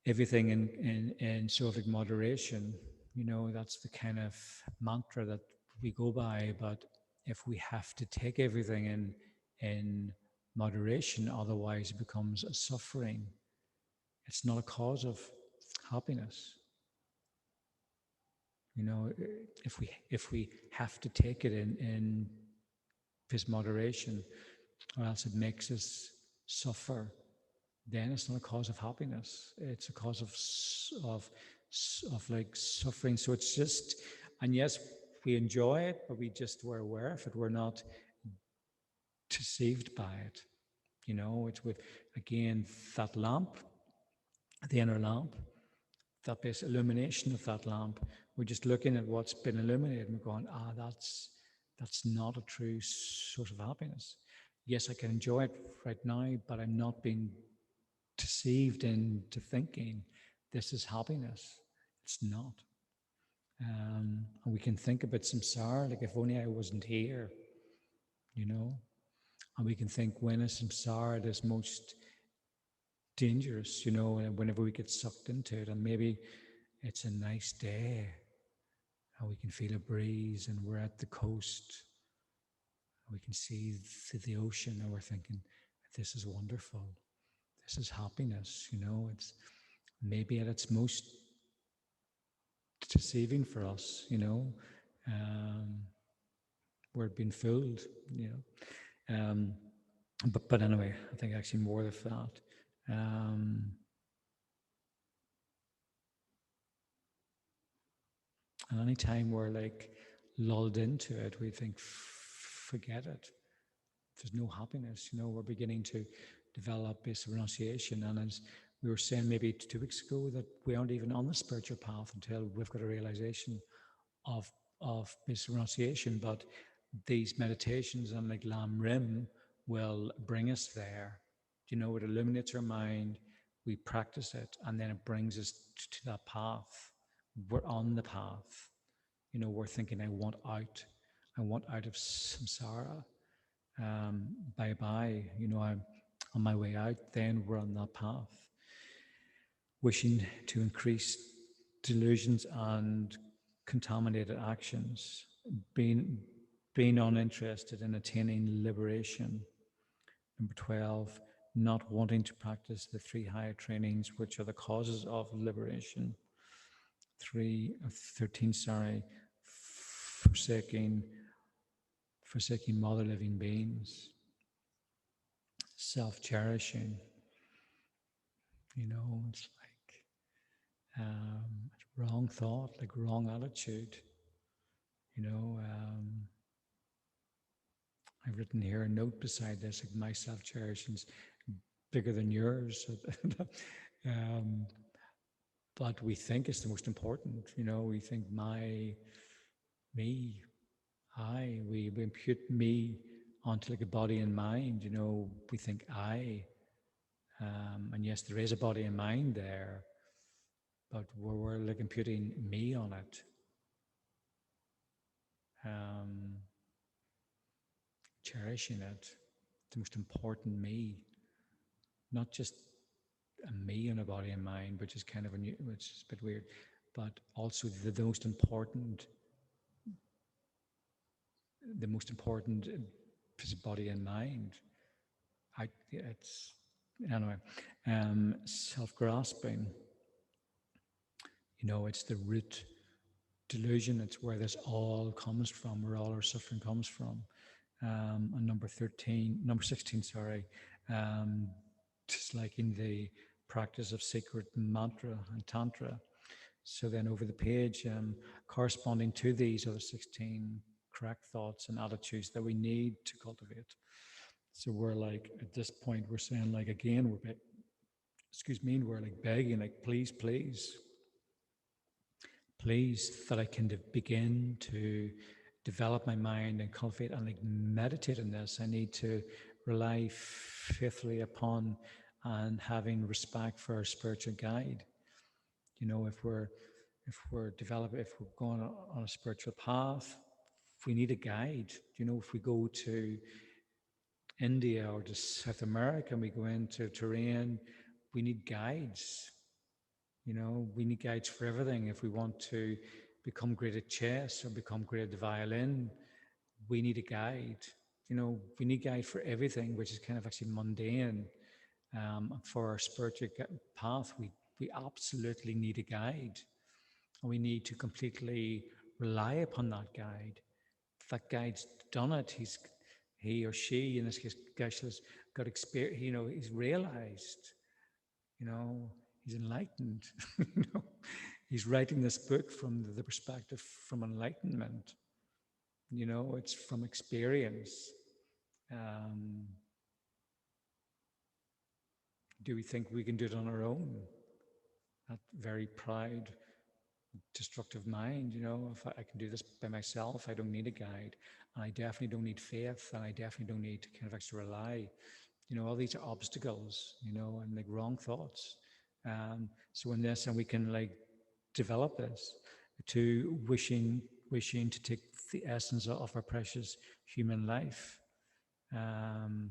everything in sort of moderation. You know, that's the kind of mantra that we go by. But if we have to take everything in moderation, otherwise it becomes a suffering. It's not a cause of happiness. You know, if we have to take it in this moderation, or else it makes us suffer, then it's not a cause of happiness. It's a cause of like suffering. So it's just, and yes, we enjoy it, but we're aware of it. We're not deceived by it. You know, it's with again that lamp, the inner lamp, that base illumination of that lamp. We're just looking at what's been illuminated and we're going, that's not a true source of happiness. Yes, I can enjoy it right now, but I'm not being deceived into thinking this is happiness. It's not. And we can think about samsara, like if only I wasn't here, you know. And we can think when is samsara at its most dangerous, you know, whenever we get sucked into it. And maybe it's a nice day and we can feel a breeze and we're at the coast and we can see the ocean and we're thinking, this is wonderful. This is happiness, you know. It's maybe at its most deceiving for us, you know. Um, we're being fooled, you know. But anyway, I think actually more of that. And any time we're like lulled into it, we think, forget it. There's no happiness. You know, we're beginning to develop this renunciation. And as we were saying maybe 2 weeks ago, that we aren't even on the spiritual path until we've got a realization of this renunciation. But these meditations and like Lam Rim will bring us there. You know, it illuminates our mind, we practice it, and then it brings us to that path. We're on the path. You know, we're thinking, I want out of samsara. Bye bye. You know, I'm on my way out. Then we're on that path, wishing to increase delusions and contaminated actions, being uninterested in attaining liberation. Number 12, not wanting to practice the 3 higher trainings, which are the causes of liberation. 13, forsaking mother living beings. self-cherishing. It's like wrong thought, like wrong attitude. You know, um, I've written here a note beside this, like my self-cherishing's bigger than yours. um, but we think it's the most important. We think me, we impute me onto like a body and mind. We think and yes, there is a body and mind there, but we're like imputing me on it. Um, cherishing it, the most important me, not just a me and a body and mind, which is kind of which is a bit weird, but also the most important, body and mind. It's anyway, self-grasping. It's the root delusion. It's where this all comes from, where all our suffering comes from. And number 16, sorry, um, just like in the practice of sacred mantra and tantra. So then over the page, corresponding to these are the 16 correct thoughts and attitudes that we need to cultivate. So we're like, at this point, we're saying like, again, we're like begging, like, please, please, please, that I can begin to develop my mind and cultivate and like meditate on this. I need to rely faithfully upon and having respect for our spiritual guide. If we're going on a spiritual path, we need a guide. If we go to India or to South America and we go into terrain, we need guides. We need guides for everything. If we want to become great at chess or become great at the violin, we need a guide. We need a guide for everything, which is kind of actually mundane. For our spiritual path, we absolutely need a guide. And we need to completely rely upon that guide. If that guide's done it, he or she, in this case, Geshe-la's got experience, he's realized, you know, he's enlightened. He's writing this book from the perspective from enlightenment. It's from experience. Um, do we think we can do it on our own? That very proud, destructive mind, if I can do this by myself, I don't need a guide. And I definitely don't need faith, and I definitely don't need to kind of actually rely. All these are obstacles, and like wrong thoughts. So in this, and we can like develop this to wishing to take the essence of our precious human life. Um,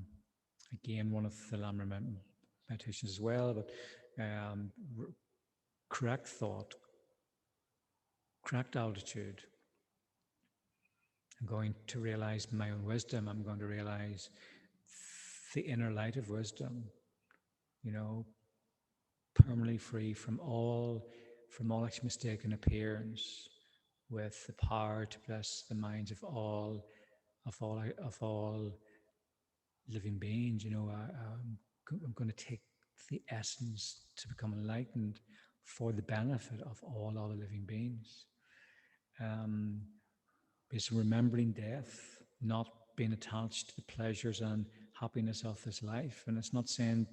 Again, one of the Lam meditations as well, but correct thought, correct altitude. I'm going to realize my own wisdom. I'm going to realize the inner light of wisdom, permanently free from all actually mistaken appearance, with the power to bless the minds of all living beings. I'm going to take the essence to become enlightened for the benefit of all other living beings. Basically remembering death, not being attached to the pleasures and happiness of this life. And it's not saying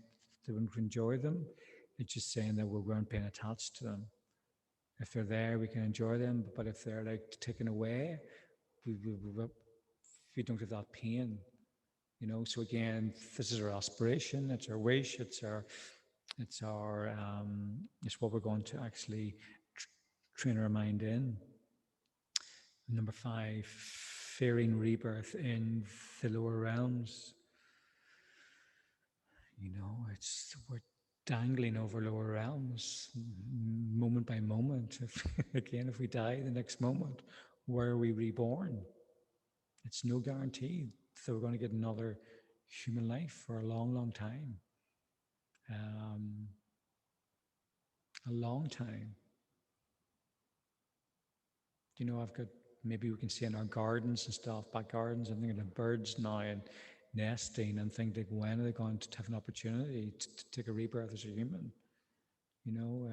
that we don't enjoy them, it's just saying that we weren't being attached to them. If they're there, we can enjoy them, but if they're like taken away, we don't have that pain. So again, this is our aspiration, it's our wish, it's what we're going to actually train our mind in. Number 5, fearing rebirth in the lower realms. We're dangling over lower realms moment by moment. If we die the next moment, where are we reborn? It's no guarantee that we're going to get another human life for a long, long time. A long time. I've got, maybe we can see in our gardens and stuff, back gardens, I'm thinking of birds now, and nesting and think like, when are they going to have an opportunity to take a rebirth as a human? You know,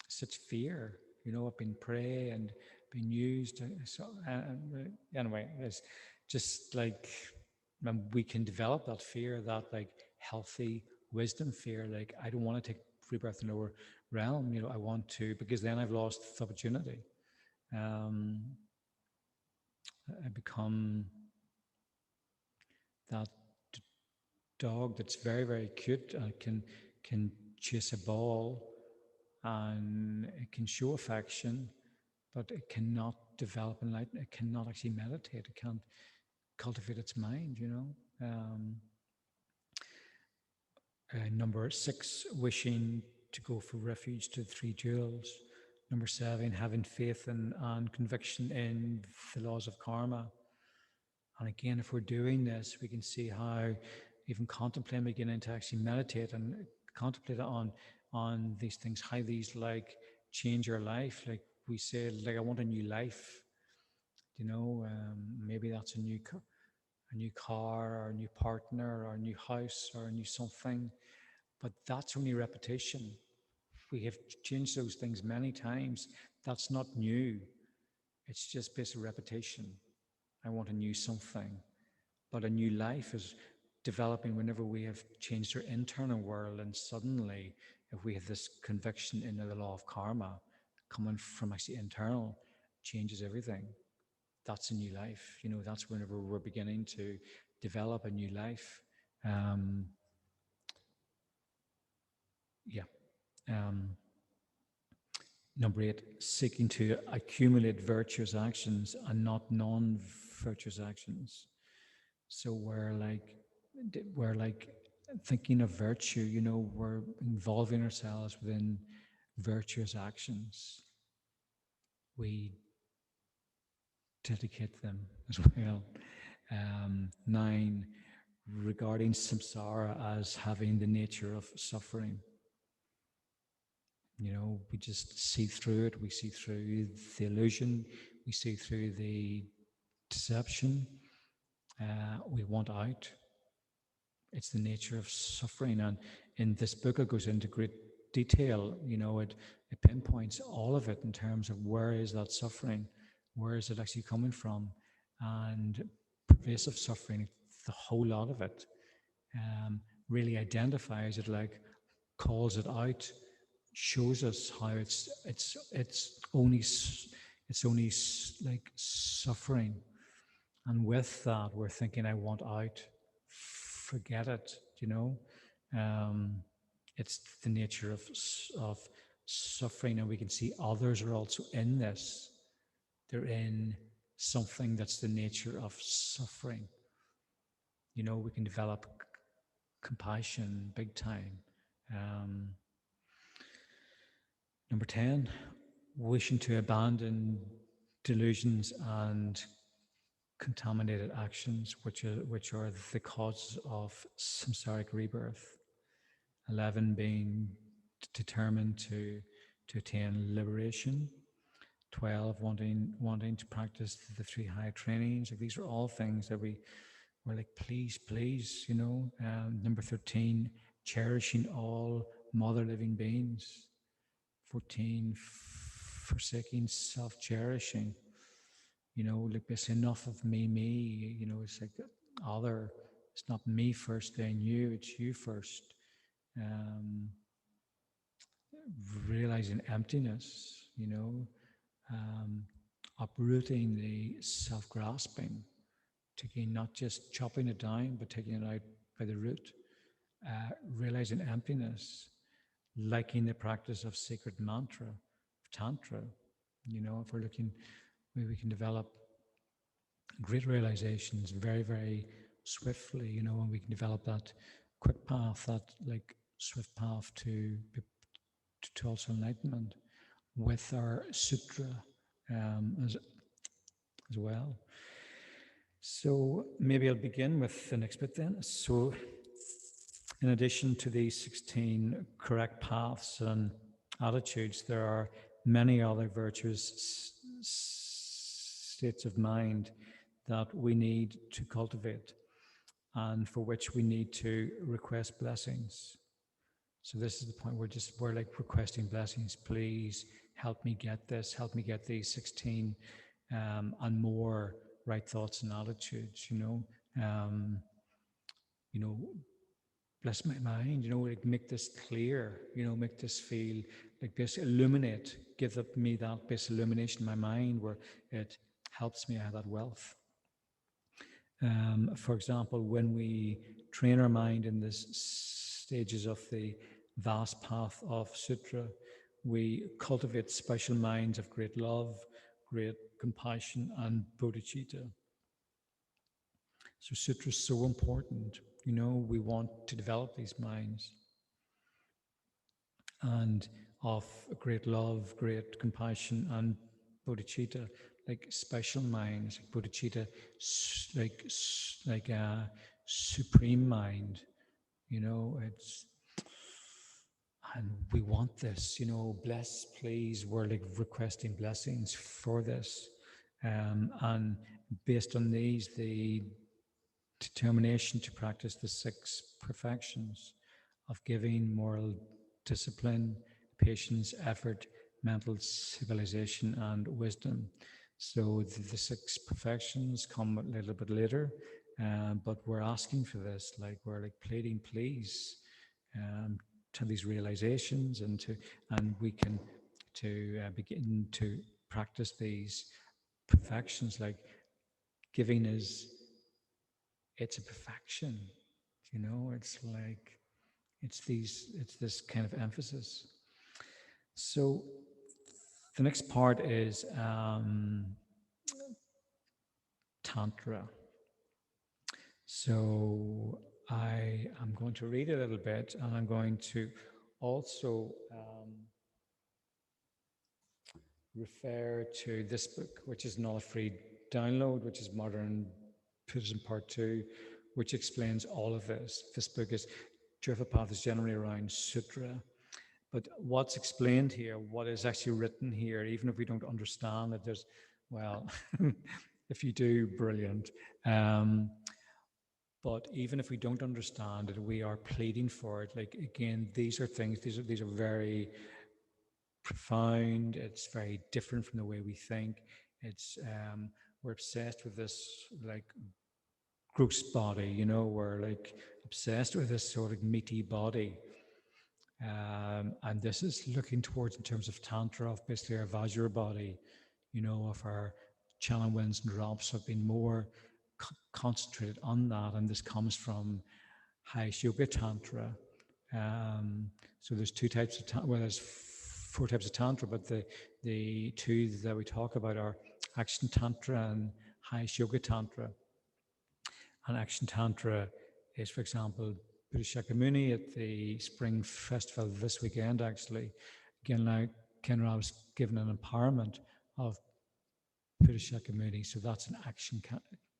such fear. You know, I've been prey and been used. So anyway, it's just like we can develop that fear, that like healthy wisdom fear. Like, I don't want to take rebirth in lower realm. You know, I want to, because then I've lost the opportunity. Um, I become that dog that's very, very cute and can chase a ball, and it can show affection, but it cannot develop enlightenment. It cannot actually meditate. It can't cultivate its mind. You know. Number 6, wishing to go for refuge to the three jewels. Number 7, having faith and conviction in the laws of karma. And again, if we're doing this, we can see how even contemplating, beginning to actually meditate and contemplate on these things, how these like change your life. Like we say, like, I want a new life. You know, maybe that's a new car, or a new partner, or a new house, or a new something. But that's only repetition. We have changed those things many times. That's not new. It's just basic repetition. I want a new something. But a new life is developing whenever we have changed our internal world, and suddenly, if we have this conviction in the law of karma coming from actually internal, changes everything. That's a new life. You know, that's whenever we're beginning to develop a new life. Um, yeah. Um, Number 8, seeking to accumulate virtuous actions and not non-virtuous actions. So we're like thinking of virtue, you know, we're involving ourselves within virtuous actions. We dedicate them as well. 9, regarding samsara as having the nature of suffering. You know, we just see through it. We see through the illusion. We see through the deception. We want out. It's the nature of suffering. And in this book, it goes into great detail. You know, it pinpoints all of it in terms of where is that suffering? Where is it actually coming from? And pervasive suffering, the whole lot of it, really identifies it, like calls it out, shows us how it's only like suffering, and with that we're thinking, I want out, forget it, you know. It's the nature of suffering, and we can see others are also in this. They're in something that's the nature of suffering. You know, we can develop compassion big time. um, Number 10, wishing to abandon delusions and contaminated actions, which are the causes of samsaric rebirth. 11, being determined to attain liberation. 12, wanting to practice the 3 high trainings. Like, these are all things that we're like, please, you know. Number 13, cherishing all mother living beings. 14, forsaking self-cherishing. You know, like this, enough of me, you know, it's like other, it's not me first, then you, it's you first. Um, Realizing emptiness, you know, uprooting the self-grasping, taking, not just chopping it down, but taking it out by the root. Realizing emptiness, liking the practice of sacred mantra, of tantra. You know, if we're looking, we can develop great realizations very, very swiftly, you know, and we can develop that quick path, that like swift path to also enlightenment with our sutra, as well. So maybe I'll begin with the next bit then. So in addition to these 16 correct paths and attitudes, there are many other virtuous states of mind that we need to cultivate. and for which we need to request blessings. So this is the point where we're like requesting blessings. Please help me get this. Help me get these 16 and more right thoughts and attitudes. Um, you know, bless my mind. Like make this clear. Make this feel like this. Illuminate. Give me that this illumination in my mind where it helps me have that wealth. For example, when we train our mind in the stages of the vast path of Sutra, we cultivate special minds of great love, great compassion, and bodhicitta. So Sutra is so important. We want to develop these minds and of great love, great compassion, and bodhicitta, like special minds, like bodhicitta, like a supreme mind. It's and we want this. Bless, please. We're like requesting blessings for this, and based on these, the determination to practice the 6 perfections of giving, moral discipline, patience, effort, mental civilization, and wisdom. So the 6 perfections come a little bit later, but we're asking for this, like we're like pleading, please, to these realizations, and we can to begin to practice these perfections. Like giving is it's a perfection. It's like it's this kind of emphasis. So the next part is tantra. So I am going to read a little bit, and I'm going to also refer to this book, which is not a free download, which is Modern Buddhism Part 2, which explains all of this. This book is Jirva Path is generally around sutra, but what's explained here, what is actually written here, even if we don't understand it, if you do, brilliant. But even if we don't understand it, we are pleading for it. Like again, these are things. These are very profound. It's very different from the way we think. We're obsessed with this like gross body. We're like obsessed with this sort of meaty body. And this is looking towards, in terms of tantra, of basically our Vajra body, of our channel winds and drops have been more concentrated on that. And this comes from High Yoga Tantra. So there's 2 types of tantra. Well, there's 4 types of tantra, but the 2 that we talk about are Action Tantra and High Yoga Tantra. And Action Tantra is, for example, Buddha Shakyamuni at the Spring Festival this weekend, actually. Again, now Kenra was given an empowerment of Buddha Shakyamuni, so that's an Action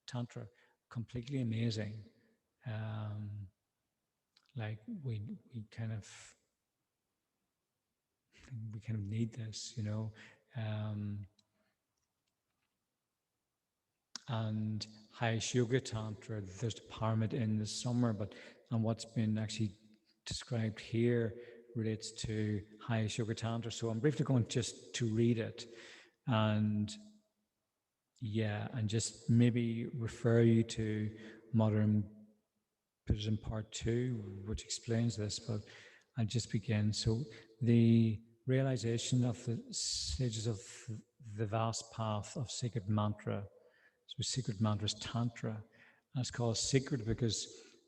Tantra, completely amazing. Like we kind of need this, and High Yoga Tantra, there's the pyramid in the summer, and what's been actually described here relates to High Yoga Tantra. So I'm briefly going just to read it, and just maybe refer you to Modern Buddhism Part 2, which explains this, but I'll just begin. So the realization of the stages of the vast path of sacred mantra. So secret mantra is Tantra. And it's called secret because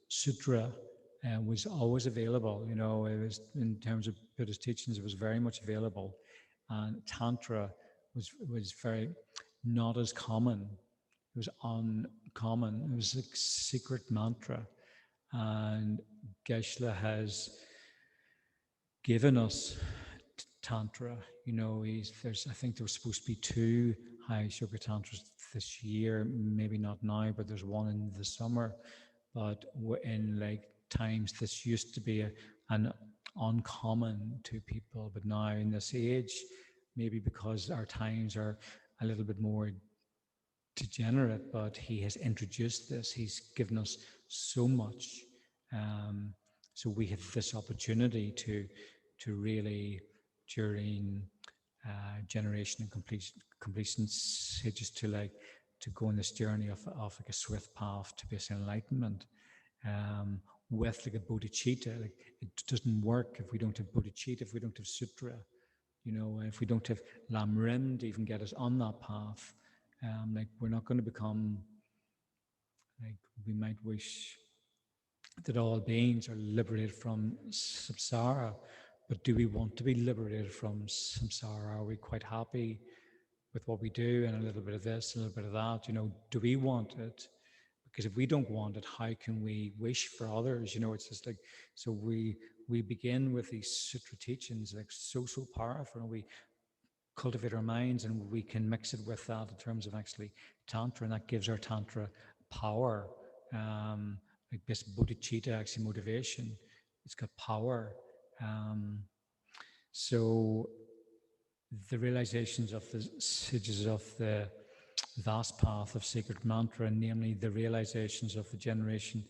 Sutra was always available. It was, in terms of Buddhist teachings, it was very much available. And Tantra was very not as common. It was uncommon. It was a secret mantra. And Geshe has given us Tantra. I think there was supposed to be 2 High Yoga Tantras this year, maybe not now, but there's one in the summer. But in like times, this used to be an uncommon to people, but now in this age, maybe because our times are a little bit more degenerate, but he has introduced this. He's given us so much. Um, so we have this opportunity to really, during generation and completion stages, to go on this journey of like a swift path to basic enlightenment. Um, with like a bodhicitta, like it doesn't work if we don't have bodhicitta, if we don't have sutra, if we don't have lam rim to even get us on that path. Like we're not going to become, like we might wish that all beings are liberated from samsara, but do we want to be liberated from samsara? Are we quite happy with what we do and a little bit of this, a little bit of that? Do we want it? Because if we don't want it, how can we wish for others? It's just like, so we begin with these sutra teachings, like so powerful, and we cultivate our minds, and we can mix it with that in terms of actually tantra, and that gives our tantra power. Like this bodhicitta, actually motivation, it's got power. So the realizations of the sages of the vast path of sacred mantra, and namely the realizations of the generation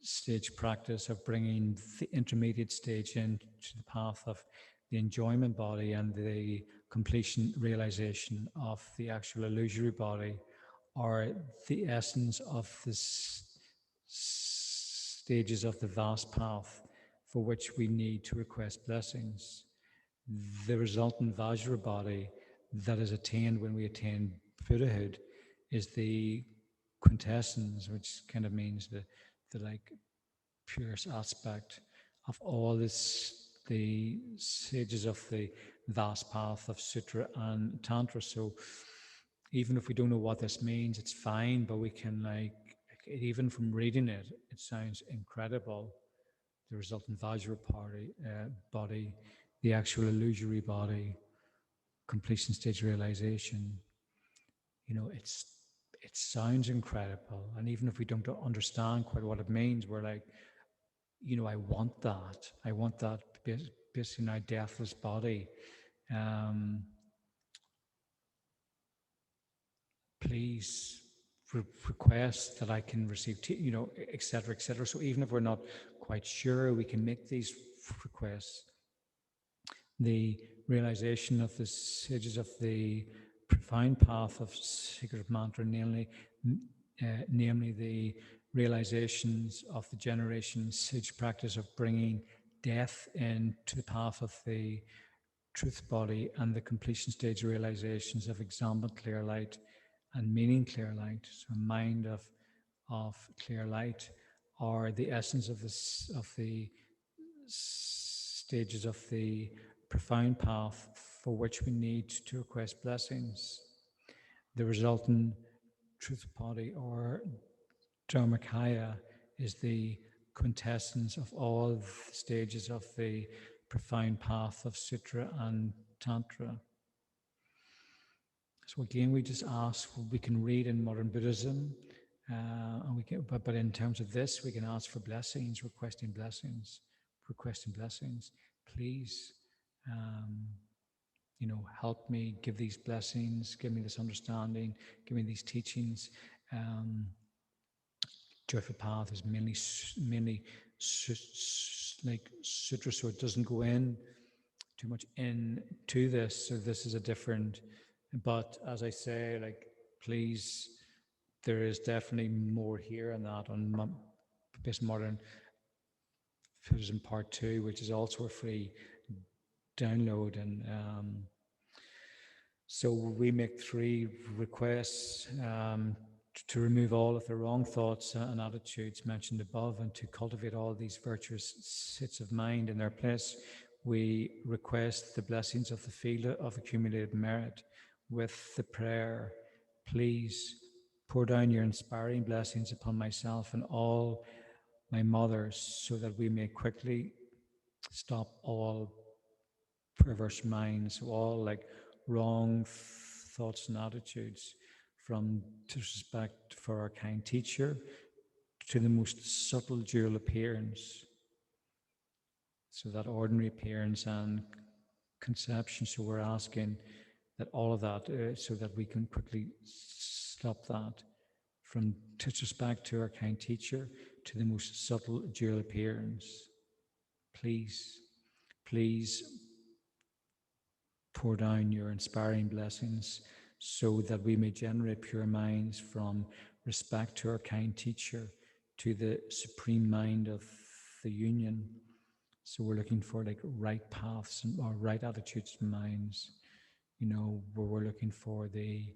stage practice of bringing the intermediate stage into the path of the enjoyment body and the completion realization of the actual illusory body, are the essence of the stages of the vast path for which we need to request blessings. The resultant Vajra body that is attained when we attain Buddhahood is the quintessence, which kind of means the like purest aspect of all this, the sages of the vast path of Sutra and Tantra. So even if we don't know what this means, it's fine, but we can even from reading it, it sounds incredible. The resultant Vajra body, the actual illusory body, completion stage realization. It sounds incredible, and even if we don't understand quite what it means, we're like, I want that. I want that basically now deathless body. Um, Please request that I can receive, et cetera, et cetera. So even if we're not quite sure, we can make these requests. The realization of the sages of the profound path of sacred mantra, namely the realizations of the generation sage practice of bringing death into the path of the truth body, and the completion stage realizations of example clear light and meaning clear light, so mind of clear light, are the essence of the stages of the profound path for which we need to request blessings. The resultant truth body, or Dharmakaya, is the quintessence of all the stages of the profound path of Sutra and Tantra. So again, we just ask, we can read in modern Buddhism, and we can, but in terms of this, we can ask for blessings, requesting blessings. Please, help me, give these blessings, give me this understanding, give me these teachings. Joyful Path is mainly like sutra, so it doesn't go in too much into this. So this is a different, but as I say, like, please, there is definitely more here on that on Best Modern Buddhism Part 2, which is also a free download. And so we make 3 requests to remove all of the wrong thoughts and attitudes mentioned above, and to cultivate all these virtuous states of mind in their place. We request the blessings of the field of accumulated merit with the prayer, please pour down your inspiring blessings upon myself and all my mothers, so that we may quickly stop all perverse minds, all like wrong thoughts and attitudes, from disrespect for our kind teacher to the most subtle dual appearance. So that ordinary appearance and conception. So we're asking that all of that, so that we can quickly stop that, from disrespect to our kind teacher to the most subtle dual appearance. Please, please pour down your inspiring blessings so that we may generate pure minds, from respect to our kind teacher to the supreme mind of the union. So we're looking for like right paths or right attitudes and minds, where we're looking for the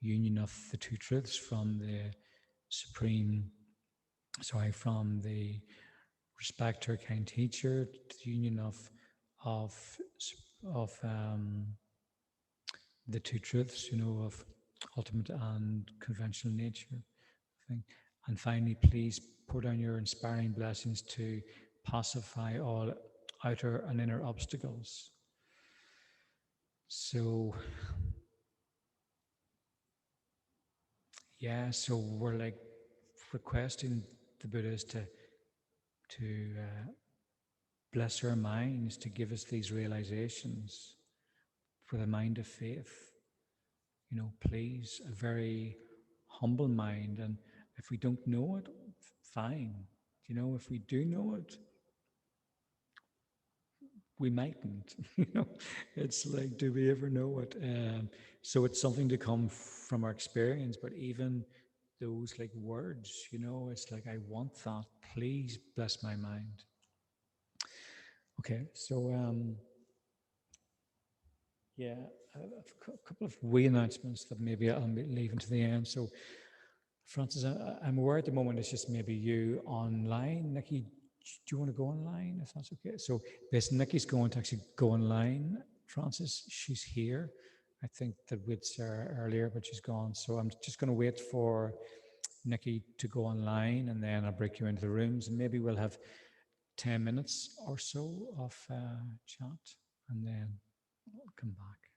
union of the two truths, from the from the respect to our kind teacher to the union of of the two truths, of ultimate and conventional nature. I think. And finally, please pour down your inspiring blessings to pacify all outer and inner obstacles. So, yeah, so we're like requesting the Buddhas to bless our minds, to give us these realizations with a mind of faith. Please, a very humble mind. And if we don't know it, fine. If we do know it, we mightn't. It's like, do we ever know it? So it's something to come from our experience. But even those like words, it's like, I want that. Please bless my mind. Okay, so yeah, a couple of wee announcements that maybe I'll be leaving to the end. So, Francis, I'm aware at the moment it's just maybe you online. Nikki, do you want to go online, if that's okay? So, basically, Nikki's going to actually go online. Francis, she's here. I think that we'd Sarah earlier, but she's gone. So I'm just going to wait for Nikki to go online, and then I'll break you into the rooms, and maybe we'll have 10 minutes or so of chat, and then I'll come back.